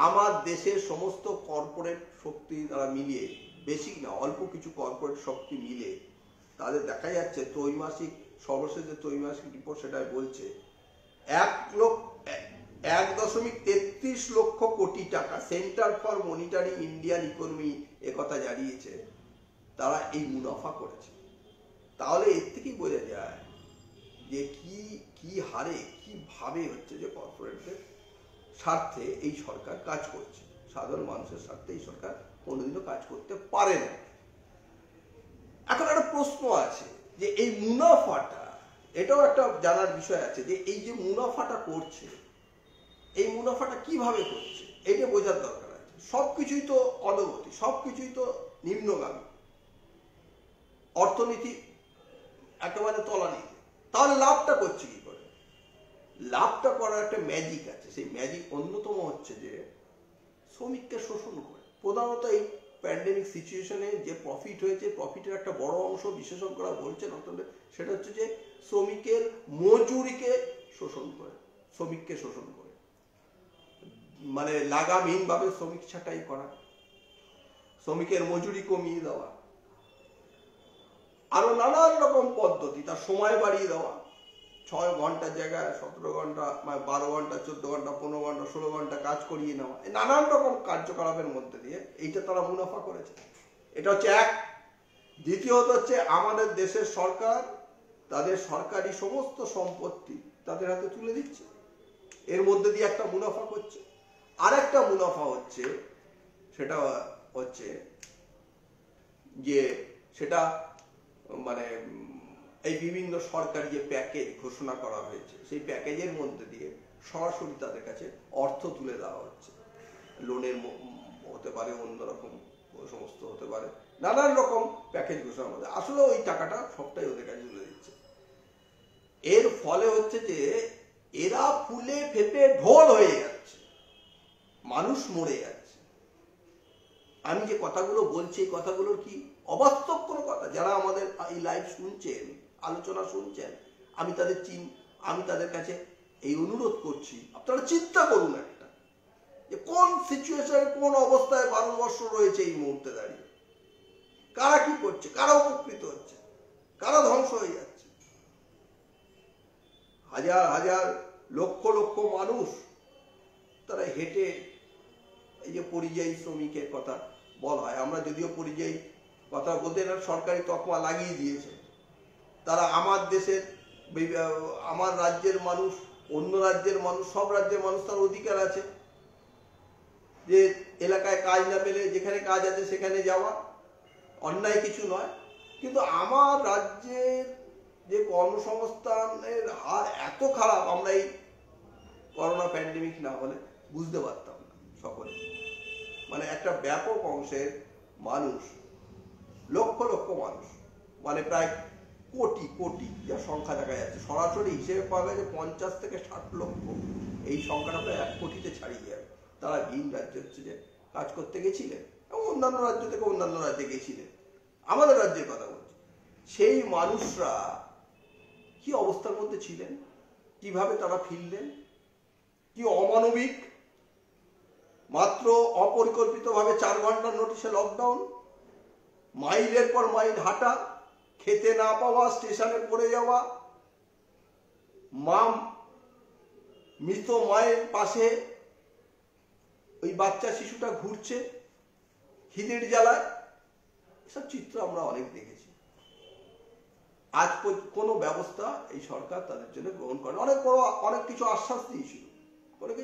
আমার দেশের সমস্ত কর্পোরেট শক্তি তারা মিলিয়ে, বেশি না অল্প কিছু কর্পোরেট শক্তি মিলে তাদের দেখা যাচ্ছে ত্রৈমাসিক, সর্বশেষ যে ত্রৈমাসিক রিপোর্ট সেটাই বলছে 1.33 লক্ষ কোটি টাকা centre for monitoring Indian economy একথা জানিয়েছে তারা এই মুনাফা করেছে। তাহলে এর থেকেই বোঝা যায় যে কি হারে কিভাবে হচ্ছে যে কর্পোরেটদের স্বার্থে এই সরকার কাজ করছে, সাধারণ মানুষের স্বার্থে এই সরকার কোনোদিনও কাজ করতে পারে না। এখন একটা প্রশ্ন আছে যে এই মুনাফাটা, এটাও একটা জানার বিষয় আছে যে এই যে মুনাফাটা করছে, এই মুনাফাটা কিভাবে করছে এটা বোঝার দরকার আছে। সবকিছুই তো অধোগতি, সবকিছুই তো নিম্নগামী, অর্থনীতি একেবারে তলানিতে। তাহলে লাভটা করছে কি করে? লাভটা করার একটা ম্যাজিক আছে। সেই ম্যাজিক অন্যতম হচ্ছে যে শ্রমিককে শোষণ করে। প্রধানত এই প্যান্ডেমিক সিচুয়েশনে যে প্রফিট হয়েছে, প্রফিটের একটা বড় অংশ বিশেষজ্ঞরা বলছেন সেটা হচ্ছে যে শ্রমিকের মজুরিকে শোষণ করে, শ্রমিককে শোষণ করে, মানে লাগামহীনভাবে শ্রমিক ছাঁটাই করা, শ্রমিকের মজুরি কমিয়ে দেওয়া, আরো নানান রকম পদ্ধতি, তার সময় বাড়িয়ে দেওয়া, 6 ঘন্টার জায়গায় 17 ঘন্টা, 12 ঘন্টা, 14 ঘন্টা, 15 ঘন্টা, 16 ঘন্টা কাজ করিয়ে নেওয়া, নানান রকম কার্যকলাপের মধ্যে দিয়ে এইটা তারা মুনাফা করেছে। এটা হচ্ছে এক। দ্বিতীয়ত হচ্ছে আমাদের দেশের সরকার তাদের সরকারি সমস্ত সম্পত্তি তাদের হাতে তুলে দিচ্ছে, এর মধ্যে দিয়ে একটা মুনাফা করছে। আর একটা মুনাফা হচ্ছে, সেটা হচ্ছে যে সেটা মানে এই বিভিন্ন সরকারি যে প্যাকেজ ঘোষণা করা হয়েছে, সেই প্যাকেজের মধ্যে দিয়ে সরাসরি তাদের কাছে অর্থ তুলে দেওয়া হচ্ছে। লোনের হতে পারে, অন্যরকম সমস্ত হতে পারে, নানান রকম প্যাকেজ ঘোষণার মধ্যে আসলে ওই টাকাটা সবটাই ওদের কাছে তুলে দিচ্ছে। এর ফলে হচ্ছে যে এরা ফুলে ফেপে ঢোল হয়ে যাচ্ছে, মানুষ মরে যাচ্ছে। আমি যে কথাগুলো বলছি এই কথাগুলোর কি অবাস্তব কোনো কথা? যারা আমাদের এই লাইভ শুনছেন, আলোচনা শুনছেন, আমি তাদের কাছে এই অনুরোধ করছি, আপনারা চিন্তা করুন একটা, যে কোন সিচুয়েশন, কোন অবস্থায় ভারতবর্ষ রয়েছে এই মুহূর্তে দাঁড়িয়ে, কারা কি করছে, কারা উপকৃত হচ্ছে, কারা ধ্বংস হয়ে যাচ্ছে। হাজার হাজার লক্ষ লক্ষ মানুষ তারা হেঁটে, এই যে পরিযায়ী শ্রমিকের কথা বলা হয়, আমরা যদিও পরিযায়ী কথা বলতে সরকারি তকমা লাগিয়ে দিয়েছে, তারা আমার দেশের, আমার রাজ্যের মানুষ, অন্য রাজ্যের মানুষ, সব রাজ্যের মানুষ, তার অধিকার আছে যে এলাকায় কাজ না পেলে যেখানে কাজ আছে সেখানে যাওয়া, অন্যায় কিছু নয়। কিন্তু আমার রাজ্যের যে কর্মসংস্থানের হার এত খারাপ, আমরা এই করোনা প্যান্ডেমিক না হলে বুঝতে পারতাম না সকলে। মানে একটা ব্যাপক অংশের মানুষ, লক্ষ লক্ষ মানুষ, মানে প্রায় কোটি কোটি যা সংখ্যা দেখা যাচ্ছে, সরাসরি হিসেবে পাওয়া গেছে 50 থেকে 60 লক্ষ, এই সংখ্যাটা প্রায় 1 কোটিতে ছাড়িয়ে যাবে। তারা ভিন রাজ্যে হচ্ছে যে কাজ করতে গেছিলেন এবং অন্যান্য রাজ্য থেকে অন্যান্য রাজ্যে গেছিলেন, আমাদের রাজ্যের কথা বলছি। সেই মানুষরা কি অবস্থার মধ্যে ছিলেন, কিভাবে তারা ফিরলেন, কি অমানবিক, মাত্র অপরিকল্পিতভাবে 4 ঘন্টার নোটিশে লকডাউন, মাইলের পর মাইল হাঁটা, খেতে না পাওয়া, স্টেশনে পড়ে যাওয়া, মৃত মায়ের পাশে ওই বাচ্চা শিশুটা ঘুরছে খিদের জ্বালায়, এসব চিত্র আমরা অনেক দেখেছি। আজ কোনো ব্যবস্থা এই সরকার তাদের জন্য গ্রহণ করে, অনেক কিছু আশ্বাস দিয়েছিল, অনেকে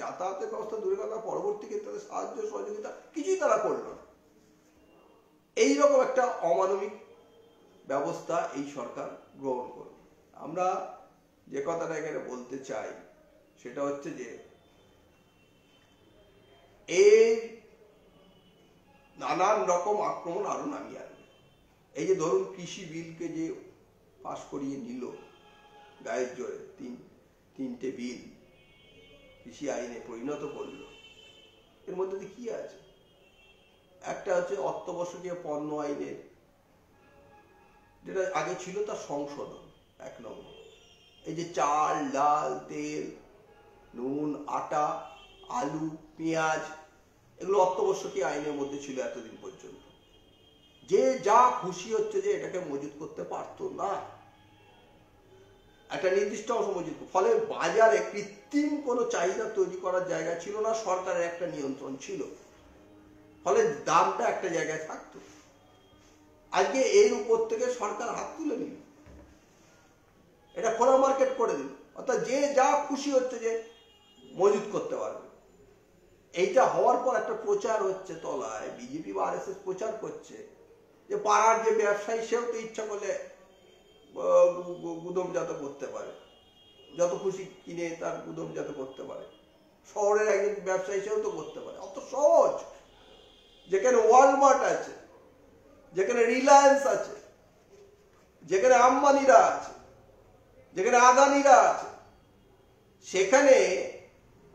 যাতায়াতের ব্যবস্থা দূরে কথা, পরবর্তীতে তাদের সাহায্য সহযোগিতা কিছুই তারা করলো না। এইরকম একটা অমানবিক ব্যবস্থা এই সরকার গ্রহণ করবে। আমরা যে কথাটা এখানে বলতে চাই সেটা হচ্ছে যে এই নানান রকম আক্রমণ আরো নামিয়ে আনবে। এই যে ধরুন কৃষি বিলকে যে পাশ করিয়ে নিল গায়ের জোরে, তিনটে বিল কৃষি আইনে পরিণত করল, এর মধ্যে কি আছে? একটা হচ্ছে অত্যাবশ্যকীয় পণ্য আইনের, যেটা আগে ছিল তার সংশোধন 1 নম্বর। এই যে চাল, ডাল, তেল, নুন, আটা, আলু, পেঁয়াজ, এগুলো অত্যাবশ্যকীয় আইনের মধ্যে ছিল এতদিন পর্যন্ত। যে যা খুশি হচ্ছে যে এটাকে মজুত করতে পারতো না, একটা নির্দিষ্ট অংশ মজুত, ফলে বাজারে কৃত্রিম কোনো চাহিদা তৈরি করার জায়গা ছিল না, সরকারের একটা নিয়ন্ত্রণ ছিল, ফলে দামটা একটা জায়গায় থাকতো। আজকে এর উপর থেকে সরকার হাত তুলে নিল, এটা খোলা মার্কেট করে দিল, অর্থাৎ যে যা খুশি হচ্ছে যে মজুত করতে পারবে। এইটা হওয়ার পর একটা প্রচার হচ্ছে তলায়, বিজেপি বা আরএসএস প্রচার করছে যে পাড়ার যে ব্যবসায়ী সেও তো ইচ্ছা করলে গুদমজাত করতে পারে, যত খুশি কিনে তার গুদমজাত করতে পারে, শহরের একজন ব্যবসায়ী সেও তো করতে পারে। অত সহজ, যেখানে ওয়ালমার্ট আছে, যেখানে রিলায়েন্স আছে, যেখানে আম্বানিরা আছে, যেখানে আদানিরা আছে, সেখানে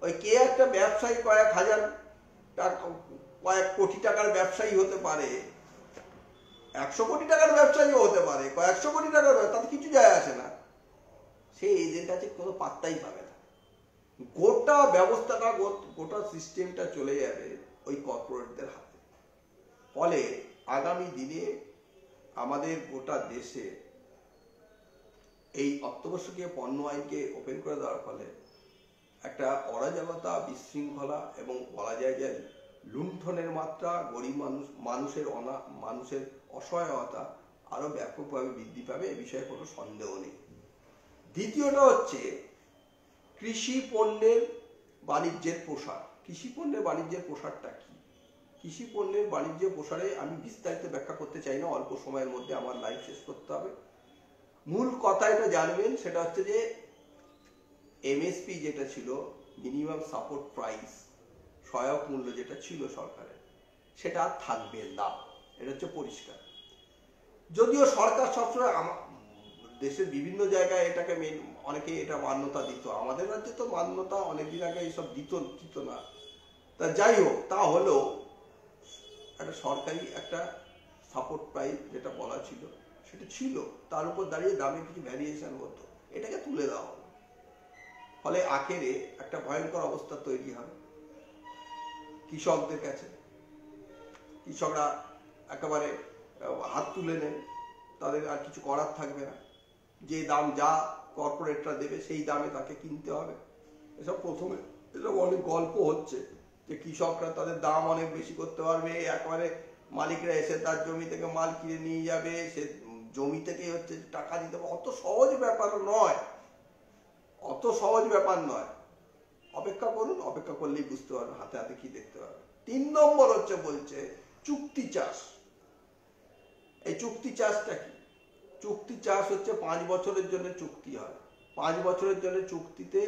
ওই কে একটা ব্যবসায়ী কয়েক হাজার টাকা, কয়েক কোটি টাকার ব্যবসায়ী হতে পারে, 100 কোটি টাকার ব্যবসায়ী হতে পারে, কয়েকশো কোটি টাকার, তাতে কিছু যায় আসে না, সে এদের কাছে কোনো পাত্তাই পাবে না। গোটা ব্যবস্থাটা, গোটা সিস্টেমটা চলে যাবে ওই কর্পোরেটদের হাতে। ফলে আগামী দিনে আমাদের গোটা দেশে এই অত্যাবশ্যকীয় পণ্য আইনকে ওপেন করে দেওয়ার ফলে একটা অরাজকতা, বিশৃঙ্খলা এবং বলা যায় যে লুণ্ঠনের মাত্রা, গরিব মানুষের অসহায়তা আরো ব্যাপকভাবে বৃদ্ধি পাবে, এ বিষয়ে কোনো সন্দেহ নেই। দ্বিতীয়টা হচ্ছে কৃষি পণ্যের বাণিজ্যের প্রসার। কৃষি পণ্যের বাণিজ্যের প্রসারটা কি? কৃষি পণ্যের বাণিজ্য প্রসারে আমি বিস্তারিত ব্যাখ্যা করতে চাই না, অল্প সময়ের মধ্যে আমার লাইভ শেষ করতে হবে। মূল কথা এটা জানবেন, সেটা হচ্ছে যে এমএসপি যেটা ছিল, মিনিমাম সাপোর্ট প্রাইস, সহায়ক মূল্য যেটা ছিল সরকারের, সেটা আর থাকবে না, এটা হচ্ছে পরিষ্কার। যদিও সরকার সবসময় দেশের বিভিন্ন জায়গায় এটাকে অনেকে এটা মান্যতা দিত, আমাদের রাজ্যে তো মান্যতা অনেকদিন আগে এইসব দিত না। তা যাই হোক, তা হলেও একটা সরকারি একটা সাপোর্ট প্রাইস যেটা বলা ছিল সেটা ছিল, তার উপর দাঁড়িয়ে দামে কিছু ভ্যারিয়েশন হতো, এটাকে তুলে দেওয়া হলো। ফলে আখেরে একটা ভয়ঙ্কর অবস্থা তৈরি হবে কৃষকদের কাছে। কৃষকরা একেবারে হাত তুলে নেন, তাদের আর কিছু করার থাকবে না, যে দাম যা কর্পোরেটরা দেবে সেই দামে তাকে কিনতে হবে। এসব প্রথমে এসব অনেক গল্প হচ্ছে যে কৃষকরা তাদের দাম অনেক বেশি করতে পারবে, একেবারে মালিকরা এসে তার জমি থেকে মাল কিনে নিয়ে যাবে, সে জমি থেকে হচ্ছে টাকা দিতে হবে। অত সহজ ব্যাপার নয়, অত সহজ ব্যাপার নয়। অপেক্ষা করুন, অপেক্ষা করলেই বুঝতে পারবেন, হাতে হাতে কি দেখতে পারবেন। 3 নম্বর হচ্ছে বলছে চুক্তি চাষ। এই চুক্তি চাষটা কি? চুক্তি চাষ হচ্ছে 5 বছরের জন্য চুক্তি হয়। 5 বছরের জন্য চুক্তিতে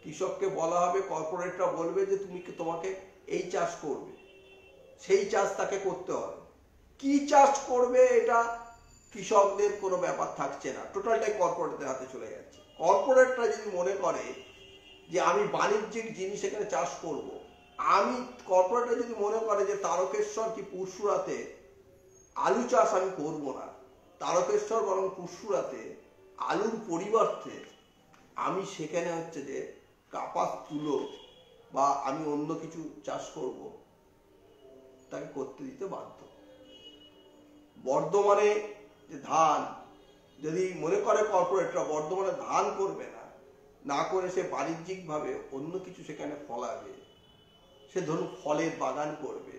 কৃষককে বলা হবে, কর্পোরেটরা বলবে যে তোমাকে এই চাষ করবে, সেই চাষ তাকে করতে হবে। কি চাষ করবে এটা কৃষকদের কোনো ব্যাপার থাকছে না, টোটালটাই কর্পোরেটদের হাতে চলে যাচ্ছে। কর্পোরেটরা যদি মনে করে যে আমি বাণিজ্যিক জিনিস এখানে চাষ করব, আমি কর্পোরেটরা যদি মনে করে যে তারকেশ্বর কি পুরসুরাতে আলু চাষ আমি করব না, তারকেশ্বর বরং পুরসুরাতে আলুর পরিবর্তে আমি সেখানে হচ্ছে যে কাপাস, তুলো বা আমি অন্য কিছু চাষ করব, তাকে করতে দিতে বাধ্য। বর্ধমানে যে ধান, যদি মনে করে কর্পোরেটরা বর্ধমানে ধান করবে না, না করে সে বাণিজ্যিকভাবে অন্য কিছু সেখানে ফলাবে, সে ধরুন ফলের বাগান করবে,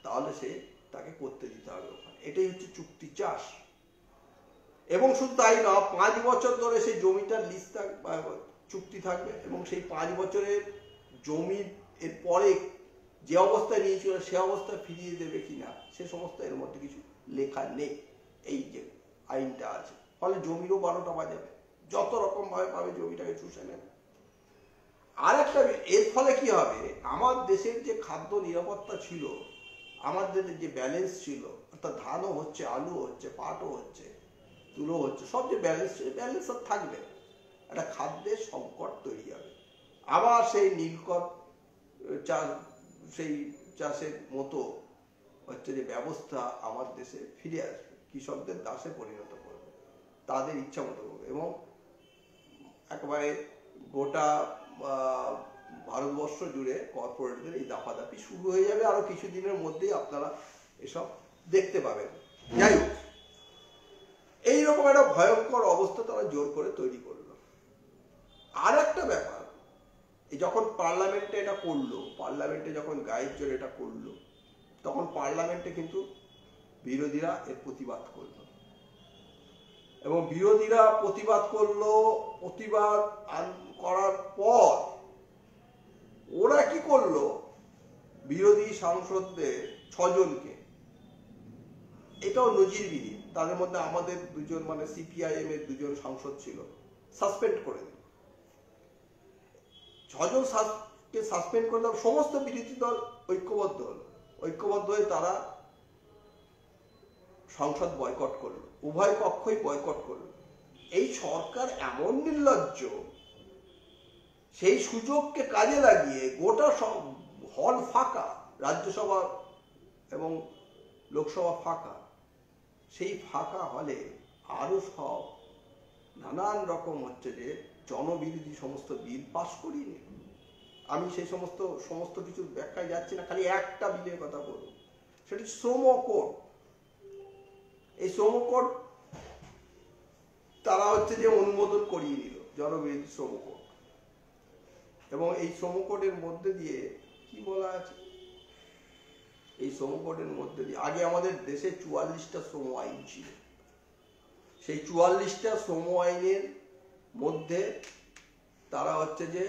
তাহলে সে তাকে করতে দিতে হবে ওখানে। এটাই হচ্ছে চুক্তি চাষ। এবং শুধু তাই না, 5 বছর ধরে সেই জমিটার লিজ চুক্তি থাকবে এবং সেই 5 বছরের জমির এর পরে যে অবস্থায় নিয়েছিল সে অবস্থায় ফিরিয়ে দেবে কিনা সে সমস্ত এর মধ্যে কিছু লেখা নেই। এই যে আইনটা আছে, ফলে জমিরও 12টা বাজাবে, যত রকম ভাবে পাবে জমিটাকে চুষে নেবে। আর একটা এর ফলে কি হবে, আমার দেশের যে খাদ্য নিরাপত্তা ছিল, আমাদের যে ব্যালেন্স ছিল, অর্থাৎ ধানও হচ্ছে, আলু হচ্ছে, পাটও হচ্ছে, তুলো হচ্ছে, সব যে ব্যালেন্স ছিল, ব্যালেন্স আর থাকবে না। একটা খাদ্যের সংকট তৈরি হবে। আবার সেই নীলকর চাষ, সেই চাষের মতো হচ্ছে যে ব্যবস্থা আমার দেশে ফিরে আসবে, কৃষকদের দাসে পরিণত করবে, তাদের ইচ্ছা মতো করবে। এবং একেবারে গোটা ভারতবর্ষ জুড়ে কর্পোরেটদের এই দাপাদাপি শুরু হয়ে যাবে। আরো কিছুদিনের মধ্যেই আপনারা এসব দেখতে পাবেন। যাই হোক, এইরকম একটা ভয়ঙ্কর অবস্থা তারা জোর করে তৈরি করলো। আর একটা ব্যাপার, যখন পার্লামেন্টে এটা করলো, পার্লামেন্টে যখন গায়ের জোর এটা করলো, তখন পার্লামেন্টে কিন্তু বিরোধীরা এর প্রতিবাদ করলো। এবং বিরোধীরা প্রতিবাদ করলো, প্রতিবাদ করার পর ওরা কি করলো, বিরোধী সাংসদদের 6 জনকে, এটাও নজিরবিহীন, তাদের মধ্যে আমাদের 2 জন, মানে সিপিআইএম এর 2 জন সাংসদ ছিল, সাসপেন্ড করে দিল। 6 জনকে সাসপেন্ড করে দেওয়ার সমস্ত বিরোধী দল ঐক্যবদ্ধ হলো, ঐক্যবদ্ধ হয়ে তারা সংসদ বয়কট করলো, উভয় পক্ষই বয়কট করলো। এই সরকার এমন নির্লজ্জ, সেই সুযোগকে কাজে লাগিয়ে গোটা হল ফাঁকা, রাজ্যসভা এবং লোকসভা ফাঁকা, সেই ফাঁকা হলে আরো সব নানান রকম হচ্ছে যে জনবিরোধী সমস্ত বিল পাস করিয়ে নিল। আমি সেই সমস্ত কিছু ব্যাখ্যায় যাচ্ছি না, খালি একটা বিলের কথা বলবো, সেটি শ্রম কোড। এই শ্রম কোড তারা হচ্ছে যে অনুমোদন করিয়ে নিল, জনবিরোধী শ্রম কোড। এবং এই শ্রম কোডের মধ্যে দিয়ে কি বলা আছে, এই শ্রম কোডের মধ্যে দিয়ে আগে আমাদের দেশে 44টা শ্রম আইন ছিল। সেই 44টা শ্রম আইনের মধ্যে তারা হচ্ছে যে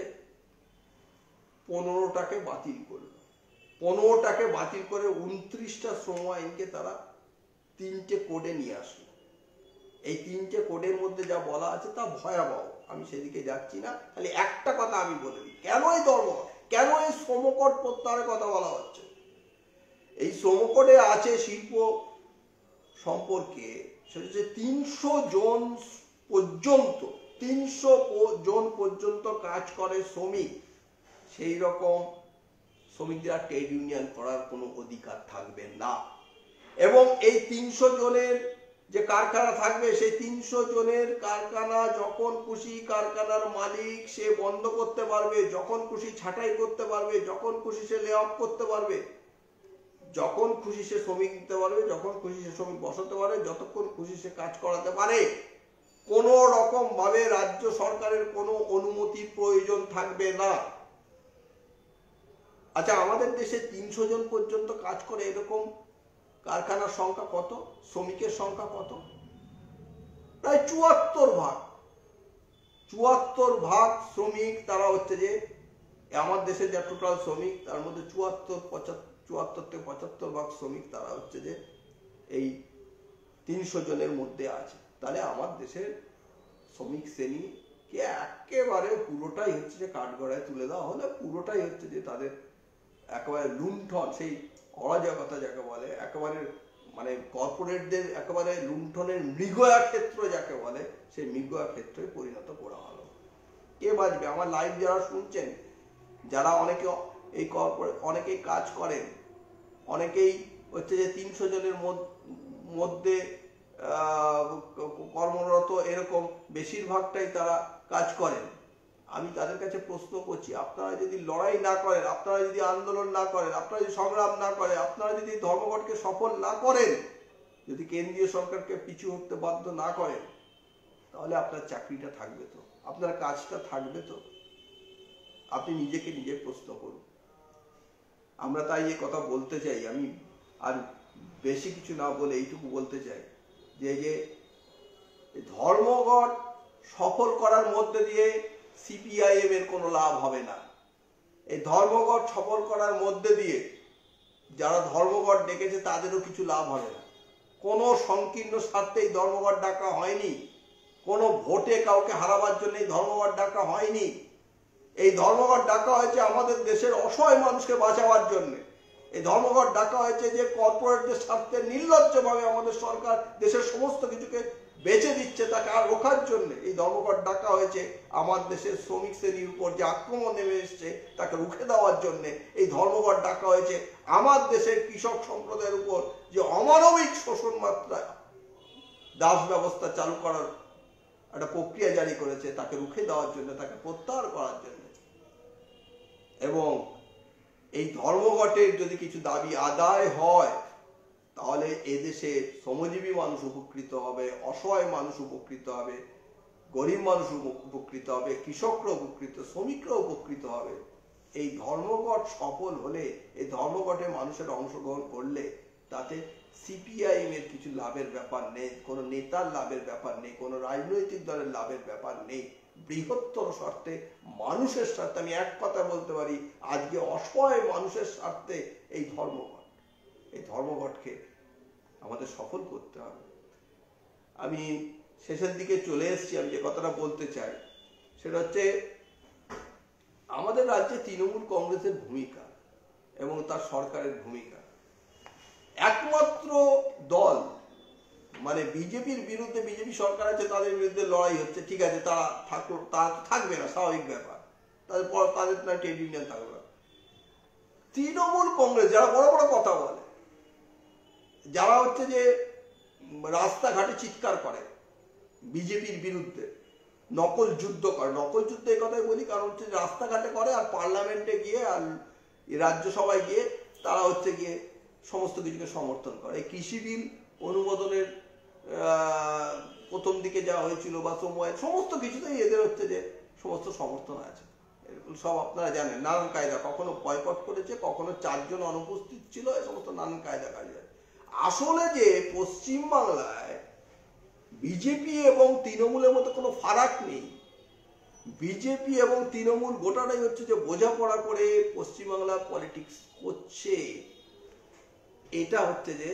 15টাকে বাতিল করল। 15টাকে বাতিল করে 29টা শ্রম আইনকে তারা 3টে কোডে নিয়ে আসলো। এই 3টে কোডের মধ্যে যা বলা আছে তা ভয়াবহ, আমি সেদিকে যাচ্ছি না। খালি একটা কথা আমি বলে দিই, কেন এই কেন এই শ্রম কোড প্রত্যাহারের কথা বলা হচ্ছে। এই শ্রম কোডে আছে শিল্প সম্পর্কে, সেটা হচ্ছে 300 জন পর্যন্ত, 300 জন পর্যন্ত কাজ করে শ্রমিক, সেই রকম শ্রমিকদের ট্রেড ইউনিয়ন করার কোনো অধিকার থাকবে না। এবং এই 300 জনের যে কারখানা থাকবে, সেই 300 জনের কারখানা যখন খুশি কারখানার মালিক সে বন্ধ করতে পারবে, যখন খুশি ছাঁটাই করতে পারবে, যখন খুশি সে লে অফ করতে পারবে, যখন খুশি সে শ্রমিক দিতে পারবে, যখন খুশি সে শ্রমিক বসাতে পারে, যতক্ষণ খুশি সে কাজ করাতে পারে। কোনো রকম ভাবে রাজ্য সরকারের কোনো অনুমতির প্রয়োজন থাকবে না। আচ্ছা, আমাদের দেশে 300 জন পর্যন্ত কাজ করে এরকম কারখানার সংখ্যা কত, শ্রমিকের সংখ্যা কত? প্রায় 74 ভাগ। 74 ভাগ শ্রমিক তারা হচ্ছে যে আমার দেশে যা টোটাল শ্রমিক, তার মধ্যে 74 থেকে 75 ভাগ শ্রমিক তারা হচ্ছে যে এই 300 জনের মধ্যে আছে। তাহলে আমার দেশের শ্রমিক শ্রেণীকে একেবারে পুরোটাই হচ্ছে যে কাঠগড়ায় তুলে দেওয়া হলে, পুরোটাই হচ্ছে যে তাদের একেবারে লুণ্ঠন, সেই অরাজকতা যাকে বলে, একেবারে মানে কর্পোরেটদের একেবারে লুণ্ঠনের মৃগয়া ক্ষেত্র যাকে বলে, সেই মৃগয়া ক্ষেত্রে পরিণত করা হলো। কে বাঁচবে? আমার লাইভ যারা শুনছেন, যারা অনেকে এই কর্পোরেট, অনেকেই কাজ করেন, অনেকেই হচ্ছে যে 300 জনের মধ্যে কর্মরত, এরকম বেশিরভাগটাই তারা কাজ করেন। আমি তাদের কাছে প্রশ্ন করছি, আপনারা যদি লড়াই না করেন, আপনারা যদি আন্দোলন না করেন, আপনারা যদি সংগ্রাম না করেন, আপনারা যদি ধর্মঘটকে সফল না করেন, যদি কেন্দ্রীয় সরকারকে পিছু হতে বাধ্য না করেন, তাহলে আপনার চাকরিটা থাকবে তো? আপনার কাজটা থাকবে তো? আপনি নিজেকে নিজে প্রশ্ন করুন। আমরা তাই এই কথা বলতে চাই। আমি আর বেশি কিছু না বলে এইটুকু বলতে চাই যে ধর্মঘট সফল করার মধ্যে দিয়ে সিপিআইএম এর কোনো লাভ হবে না। এই ধর্মঘট সফল করার মধ্যে দিয়ে যারা ধর্মঘট ডেকেছে তাদেরও কিছু লাভ হবে না। কোনো সংকীর্ণ স্বার্থে এই ধর্মঘট ডাকা হয়নি, কোনো ভোটে কাউকে হারাবার জন্য এই ধর্মঘট ডাকা হয়নি। এই ধর্মঘট ডাকা হয়েছে আমাদের দেশের অসহায় মানুষকে বাঁচাবার জন্য। এই ধর্মঘট ডাকা হয়েছে যে কর্পোরেটদের স্বার্থে নির্লজ্জভাবে আমাদের সরকার দেশের সমস্ত কিছুকে বেচে দিচ্ছে, তাকে আর রোখার জন্য এই ধর্মঘট ডাকা হয়েছে। আমার দেশের শ্রমিক শ্রেণীর উপর যে আক্রমণ নেমে এসছে তাকে রুখে দেওয়ার জন্য এই ধর্মঘট ডাকা হয়েছে। আমার দেশের কৃষক সম্প্রদায়ের উপর যে অমানবিক শোষণ মাত্রায় দাস ব্যবস্থা চালু করার একটা প্রক্রিয়া জারি করেছে, তাকে রুখে দেওয়ার জন্য, তাকে প্রত্যাহার করার জন্য। এবং এই ধর্মঘটের যদি কিছু দাবি আদায় হয়, তাহলে এদেশে শ্রমজীবী মানুষ উপকৃত হবে, অসহায় মানুষ উপকৃত হবে, গরিব মানুষ উপকৃত হবে, কৃষকরা উপকৃত, শ্রমিকরা উপকৃত হবে। এই ধর্মঘট সফল হলে, এই ধর্মঘটে মানুষের অংশগ্রহণ করলে তাতে সিপিআইএম এর কিছু লাভের ব্যাপার নেই, কোনো নেতার লাভের ব্যাপার নেই, কোনো রাজনৈতিক দলের লাভের ব্যাপার নেই। বৃহত্তর স্বার্থে, মানুষের স্বার্থে, আমি এক কথা বলতে পারি, আজকে অসহায় মানুষের স্বার্থে এই ধর্মঘটকে আমাদের সফল করতে হবে। আমি শেষের দিকে চলে এসেছি। আমি যে কথাটা বলতে চাই সেটা হচ্ছে আমাদের রাজ্যে তৃণমূল কংগ্রেসের ভূমিকা এবং তার সরকারের ভূমিকা। একমাত্র দল মানে বিজেপির বিরুদ্ধে, বিজেপি সরকার আছে, তাদের বিরুদ্ধে লড়াই হচ্ছে, ঠিক আছে, তারা থাকবে না, স্বাভাবিক ব্যাপার, তাদের না ট্রেড ইউনিয়ন থাকবে না। তৃণমূল কংগ্রেস যারা বড় বড় কথা বলে, যারা হচ্ছে যে রাস্তাঘাটে চিৎকার করে বিজেপির বিরুদ্ধে, নকল যুদ্ধ করে, নকল যুদ্ধ এই কথাই বলি কারণ হচ্ছে রাস্তাঘাটে করে, আর পার্লামেন্টে গিয়ে আর রাজ্যসভায় গিয়ে তারা হচ্ছে গিয়ে সমস্ত কিছুকে সমর্থন করে। এই কৃষি বিল অনুমোদনের প্রথম দিকে যা হয়েছিল বা সমস্ত কিছুতেই এদের হচ্ছে যে সমস্ত সমর্থন আছে, সব আপনারা জানেন। নানান কায়দা, কখনো বয়কট করেছে, কখনো 4 জন অনুপস্থিত ছিল, এই সমস্ত নানান কায়দা কাজে। আসলে যে পশ্চিমবাংলায় বিজেপি এবং তৃণমূলের মধ্যে কোনো ফারাক নেই। বিজেপি এবং তৃণমূল গোটাটাই হচ্ছে যে বোঝাপড়া করে পশ্চিমবাংলার পলিটিক্স করছে। এটা হচ্ছে যে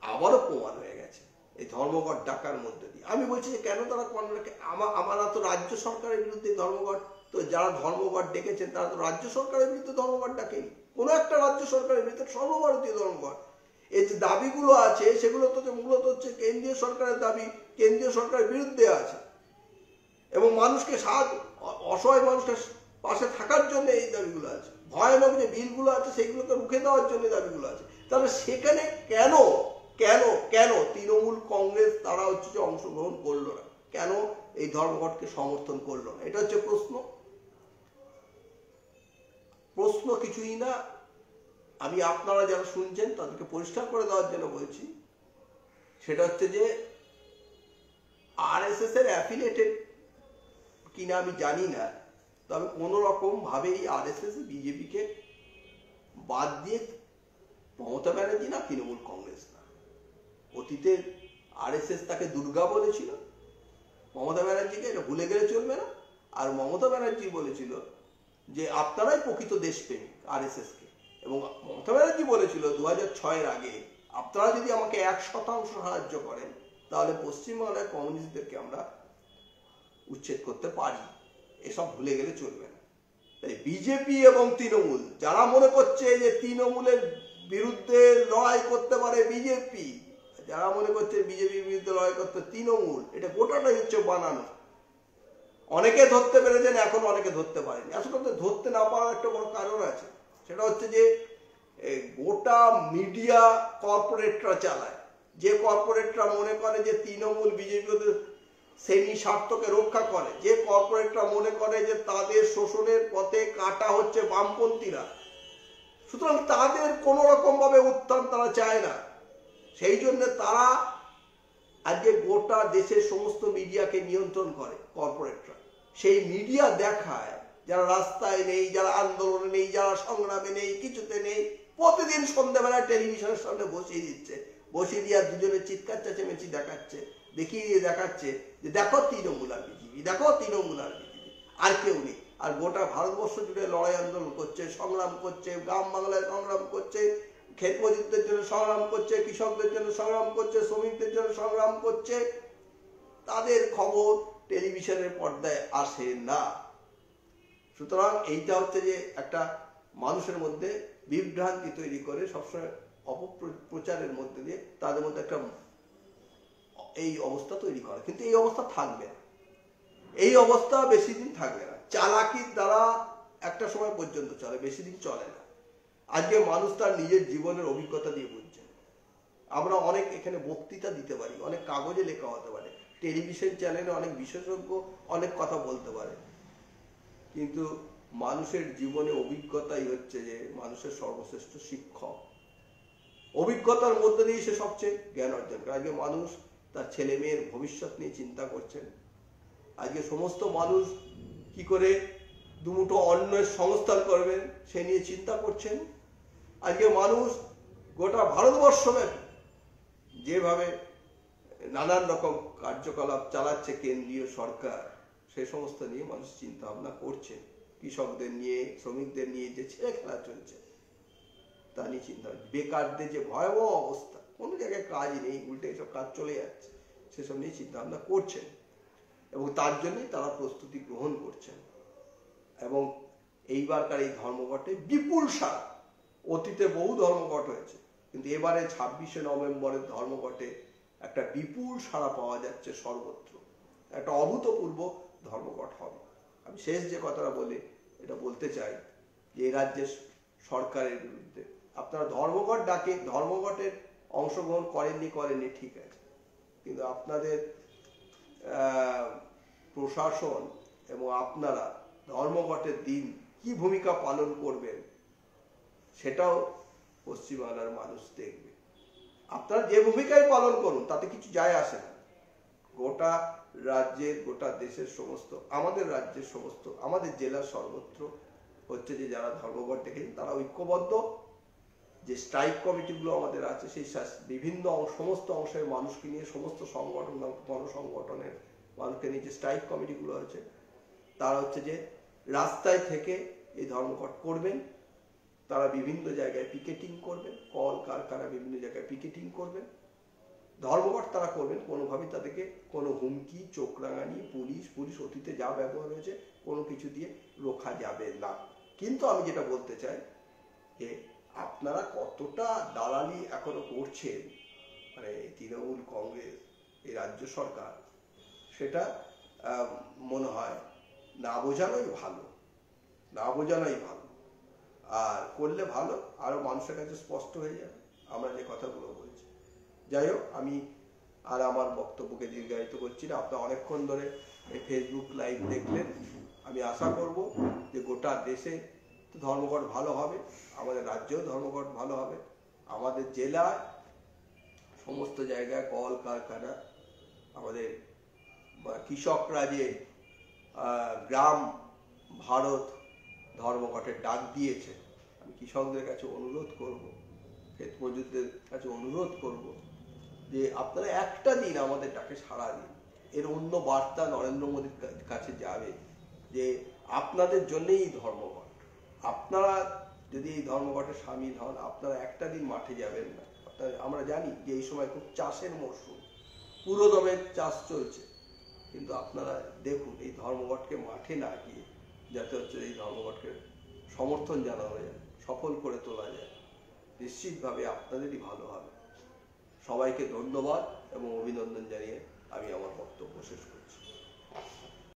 আবারও প্রমাণ হয়ে গেছে এই ধর্মঘট ডাকার মধ্যে দিয়ে। আমি বলছি যে কেন তারা আমরা তো রাজ্য সরকারের বিরুদ্ধে ধর্মঘট, তো যারা ধর্মঘট ডেকেছেন তারা তো রাজ্য সরকারের বিরুদ্ধে ধর্মঘট ডাকেনি, কোনো একটা রাজ্য সরকারের বিরুদ্ধে, সর্বভারতীয় ধর্মঘট। এই যে দাবিগুলো আছে সেগুলো তো মূলত হচ্ছে কেন্দ্রীয় সরকারের দাবি, কেন্দ্রীয় সরকারের বিরুদ্ধে আছে, এবং মানুষকে অসহায় মানুষকে পাশে থাকার জন্য এই দাবিগুলো আছে। ভয়ানক যে বিলগুলো আছে সেগুলোকে রুখে দেওয়ার জন্য দাবিগুলো আছে। তাহলে সেখানে কেন কেন কেন তৃণমূল কংগ্রেস তারা হচ্ছে যে অংশগ্রহণ করলো না, কেন এই ধর্মঘটকে সমর্থন করলো না? এটা হচ্ছে প্রশ্ন। প্রশ্ন কিছুই না। আমি আপনারা যারা শুনছেন তাদেরকে পরিষ্কার করে দেওয়ার জন্য বলছি, সেটা হচ্ছে যে আরএসএস এর অ্যাফিলিয়েটেড কিনা আমি জানি না, তবে কোনো রকম ভাবেই আরএসএস বিজেপিকে বাদ দিয়ে মমতা ব্যানার্জি না তৃণমূল কংগ্রেস না। অতীতে আরএসএস তাকে দুর্গা বলেছিল, মমতা ব্যানার্জিকে, এটা ভুলে গেলে চলবে না। আর মমতা ব্যানার্জি বলেছিল যে আপনারাই প্রকৃত দেশপ্রেমিক আরএসএস কে, এবং মমতা ব্যানার্জি বলেছিল 2006-এর আগে আপনারা যদি আমাকে 1% সাহায্য করেন তাহলে পশ্চিমবাংলায় কমিউনিস্টদেরকে আমরা উচ্ছেদ করতে পারি। এসব ভুলে গেলে চলবে না। বিজেপি এবং তৃণমূল যারা মনে করছে যে তৃণমূলের বিরুদ্ধে লড়াই করতে পারে বিজেপি, যারা মনে করছে বিজেপির বিরুদ্ধে লড়াই করতে তৃণমূল, এটা গোটাটাই হচ্ছে বানানো। অনেকে ধরতে পেরেছেন, এখন অনেকে ধরতে পারেনি। আসলে ধরতে না পারার একটা বড় কারণ আছে, সেটা হচ্ছে যে গোটা মিডিয়া কর্পোরেটরা চালায়। যে কর্পোরেটরা মনে করে যে তৃণমূল বিজেপি শ্রেণী স্বার্থকে রক্ষা করে, যে কর্পোরেটরা মনে করে যে তাদের শোষণের পথে কাটা হচ্ছে বামপন্থীরা, সুতরাং তাদের কোনো রকম ভাবে উত্থান তারা চায় না। সেই জন্য তারা আজকে গোটা দেশের সমস্ত মিডিয়াকে নিয়ন্ত্রণ করে কর্পোরেটরা। সেই মিডিয়া দেখায় যারা রাস্তায় নেই, যারা আন্দোলনে নেই, যারা সংগ্রামে নেই, কিছুতে নেই, প্রতিদিন সন্ধ্যাবেলায় টেলিভিশনের সামনে বসিয়ে দিচ্ছে, বসিয়ে দিয়ে দুজনের চিৎকার চেঁচামেচি দেখাচ্ছে, দেখিয়ে দিয়ে দেখাচ্ছে যে দেখো তৃণমূল আর বিজেপি, দেখো তৃণমূল আর বিজেপি, আর কেউ নেই। আর গোটা ভারতবর্ষ জুড়ে লড়াই আন্দোলন করছে, সংগ্রাম করছে, গ্রাম বাংলায় সংগ্রাম করছে, ক্ষেত মজুরদের জন্য সংগ্রাম করছে, কৃষকদের জন্য সংগ্রাম করছে, শ্রমিকদের জন্য সংগ্রাম করছে। তাদের খবর টেলিভিশনের পর্দায় আসে না। সুতরাং এইটা হচ্ছে যে একটা মানুষের মধ্যে বিভ্রান্তি তৈরি করে, সবসময় অপপ্রচারের মধ্যে দিয়ে তাদের মধ্যে একটা এই অবস্থা তৈরি করে। কিন্তু এই অবস্থা থাকবে না, এই অবস্থা বেশি দিন থাকবে না। চালাকির দ্বারা একটা সময় পর্যন্ত চলে, বেশি দিন চলে না। আজকে মানুষ তার নিজের জীবনের অভিজ্ঞতা দিয়ে বুঝছে। আমরা অনেক এখানে বক্তৃতা দিতে পারি, অনেক কাগজে লেখা হতে পারে, টেলিভিশন চ্যানেলে অনেক বিশেষজ্ঞ অনেক কথা বলতে পারে, কিন্তু মানুষের জীবনে অভিজ্ঞতাই হচ্ছে যে মানুষের সর্বশ্রেষ্ঠ শিক্ষক। অভিজ্ঞতার মধ্যে দিয়ে সে সবচেয়ে জ্ঞান অর্জন করে। আজকে মানুষ তার ছেলে মেয়ের ভবিষ্যৎ নিয়ে চিন্তা করছেন। আজকে সমস্ত মানুষ কি করে দুমুঠো অন্নের সংস্থান করবেন সে নিয়ে চিন্তা করছেন। আজকে মানুষ গোটা ভারতবর্ষব্যাপী যেভাবে নানান রকম কার্যকলাপ চালাচ্ছে কেন্দ্রীয় সরকার, সে সমস্ত নিয়ে মানুষ চিন্তা ভাবনা করছে। কৃষকদের নিয়ে, শ্রমিকদের নিয়ে যে ছেলে খেলা চলছে তা নিয়ে চিন্তা, বেকারদের যে ভয়াবহ অবস্থা, কোনো জায়গায় কাজ নেই, উল্টে এসব কাজ চলে যাচ্ছে, সেসব নিয়ে চিন্তা ভাবনা করছেন এবং তার জন্যই তারা প্রস্তুতি গ্রহণ করছেন। এবং এইবারকার এই ধর্মঘটে বিপুল সারা, অতীতে বহু ধর্মঘট হয়েছে, কিন্তু এবারে 26শে নভেম্বরের ধর্মঘটে একটা বিপুল সাড়া পাওয়া যাচ্ছে সর্বত্র। একটা অভূতপূর্ব ধর্মঘট হবে। আমি শেষ যে কথাটা বলে এটা বলতে চাই যে এই রাজ্যের সরকারের বিরুদ্ধে আপনারা ধর্মঘট ডাকে, ধর্মঘটের অংশগ্রহণ করেননি ঠিক আছে, কিন্তু আপনাদের প্রশাসন এবং আপনারা ধর্মঘটের দিন কি ভূমিকা পালন করবেন সেটাও পশ্চিমবাংলার মানুষ দেখবে। আপনারা যে ভূমিকাই পালন করুন তাতে কিছু যায় আসে না। গোটা রাজ্যের, গোটা দেশের সমস্ত, আমাদের রাজ্যের সমস্ত, আমাদের জেলার সর্বত্র হচ্ছে যে যারা ধর্মঘট দেখেছেন তারা ঐক্যবদ্ধ। যে স্ট্রাইক কমিটিগুলো আমাদের আছে, সেই বিভিন্ন সমস্ত অংশের মানুষকে নিয়ে, সমস্ত সংগঠন, গণসংগঠনের মানুষকে নিয়ে যে স্ট্রাইক কমিটিগুলো আছে, তারা হচ্ছে যে রাস্তায় থেকে এই ধর্মঘট করবেন। তারা বিভিন্ন জায়গায় পিকেটিং করবেন, কল কারখানা বিভিন্ন জায়গায় পিকেটিং করবেন, ধর্মঘট তারা করবেন। কোনোভাবেই তাদেরকে কোনো হুমকি, চোখ রাঙানি, পুলিশ অতীতে যা ব্যবহার হয়েছে কোনো কিছু দিয়ে রোখা যাবে না। কিন্তু আমি যেটা বলতে চাই যে আপনারা কতটা দালালি এখনো করছেন, মানে তৃণমূল, কংগ্রেস, এই রাজ্য সরকার, সেটা মনে হয় না বোঝানোই ভালো, না বোঝানোই ভালো। আর করলে ভালো, আরো মানুষের কাছে স্পষ্ট হয়ে যাবে আমরা যে কথাগুলো বলছি। যাই হোক, আমি আর আমার বক্তব্যকে দীর্ঘায়িত করছি না। আপনারা অনেকক্ষণ ধরে এই ফেসবুক লাইভ দেখলেন। আমি আশা করব যে গোটা দেশে ধর্মঘট ভালো হবে, আমাদের রাজ্যেও ধর্মঘট ভালো হবে, আমাদের জেলায় সমস্ত জায়গায় কল কারখানা, আমাদের কৃষকরা যে গ্রাম ভারত ধর্মঘটের ডাক দিয়েছে, আমি কৃষকদের কাছে অনুরোধ করব, ক্ষেত মজুরদের কাছে অনুরোধ করব যে আপনারা একটা দিন আমাদের ডাকে সাড়া দিন। এর অন্য বার্তা নরেন্দ্র মোদীর কাছে যাবে যে আপনাদের জন্যই এই ধর্মঘট। আপনারা যদি এই ধর্মঘটে সামিল হন, আপনারা একটা দিন মাঠে যাবেন না। আমরা জানি যে এই সময় খুব চাষের মরশুম, পুরো দমে চাষ চলছে, কিন্তু আপনারা দেখুন এই ধর্মঘটকে মাঠে না গিয়ে যাতে হচ্ছে এই ধর্মঘটকে সমর্থন জানানো যায়, সফল করে তোলা যায়, নিশ্চিতভাবে আপনাদেরই ভালো হবে। সবাইকে ধন্যবাদ এবং অভিনন্দন জানিয়ে আমি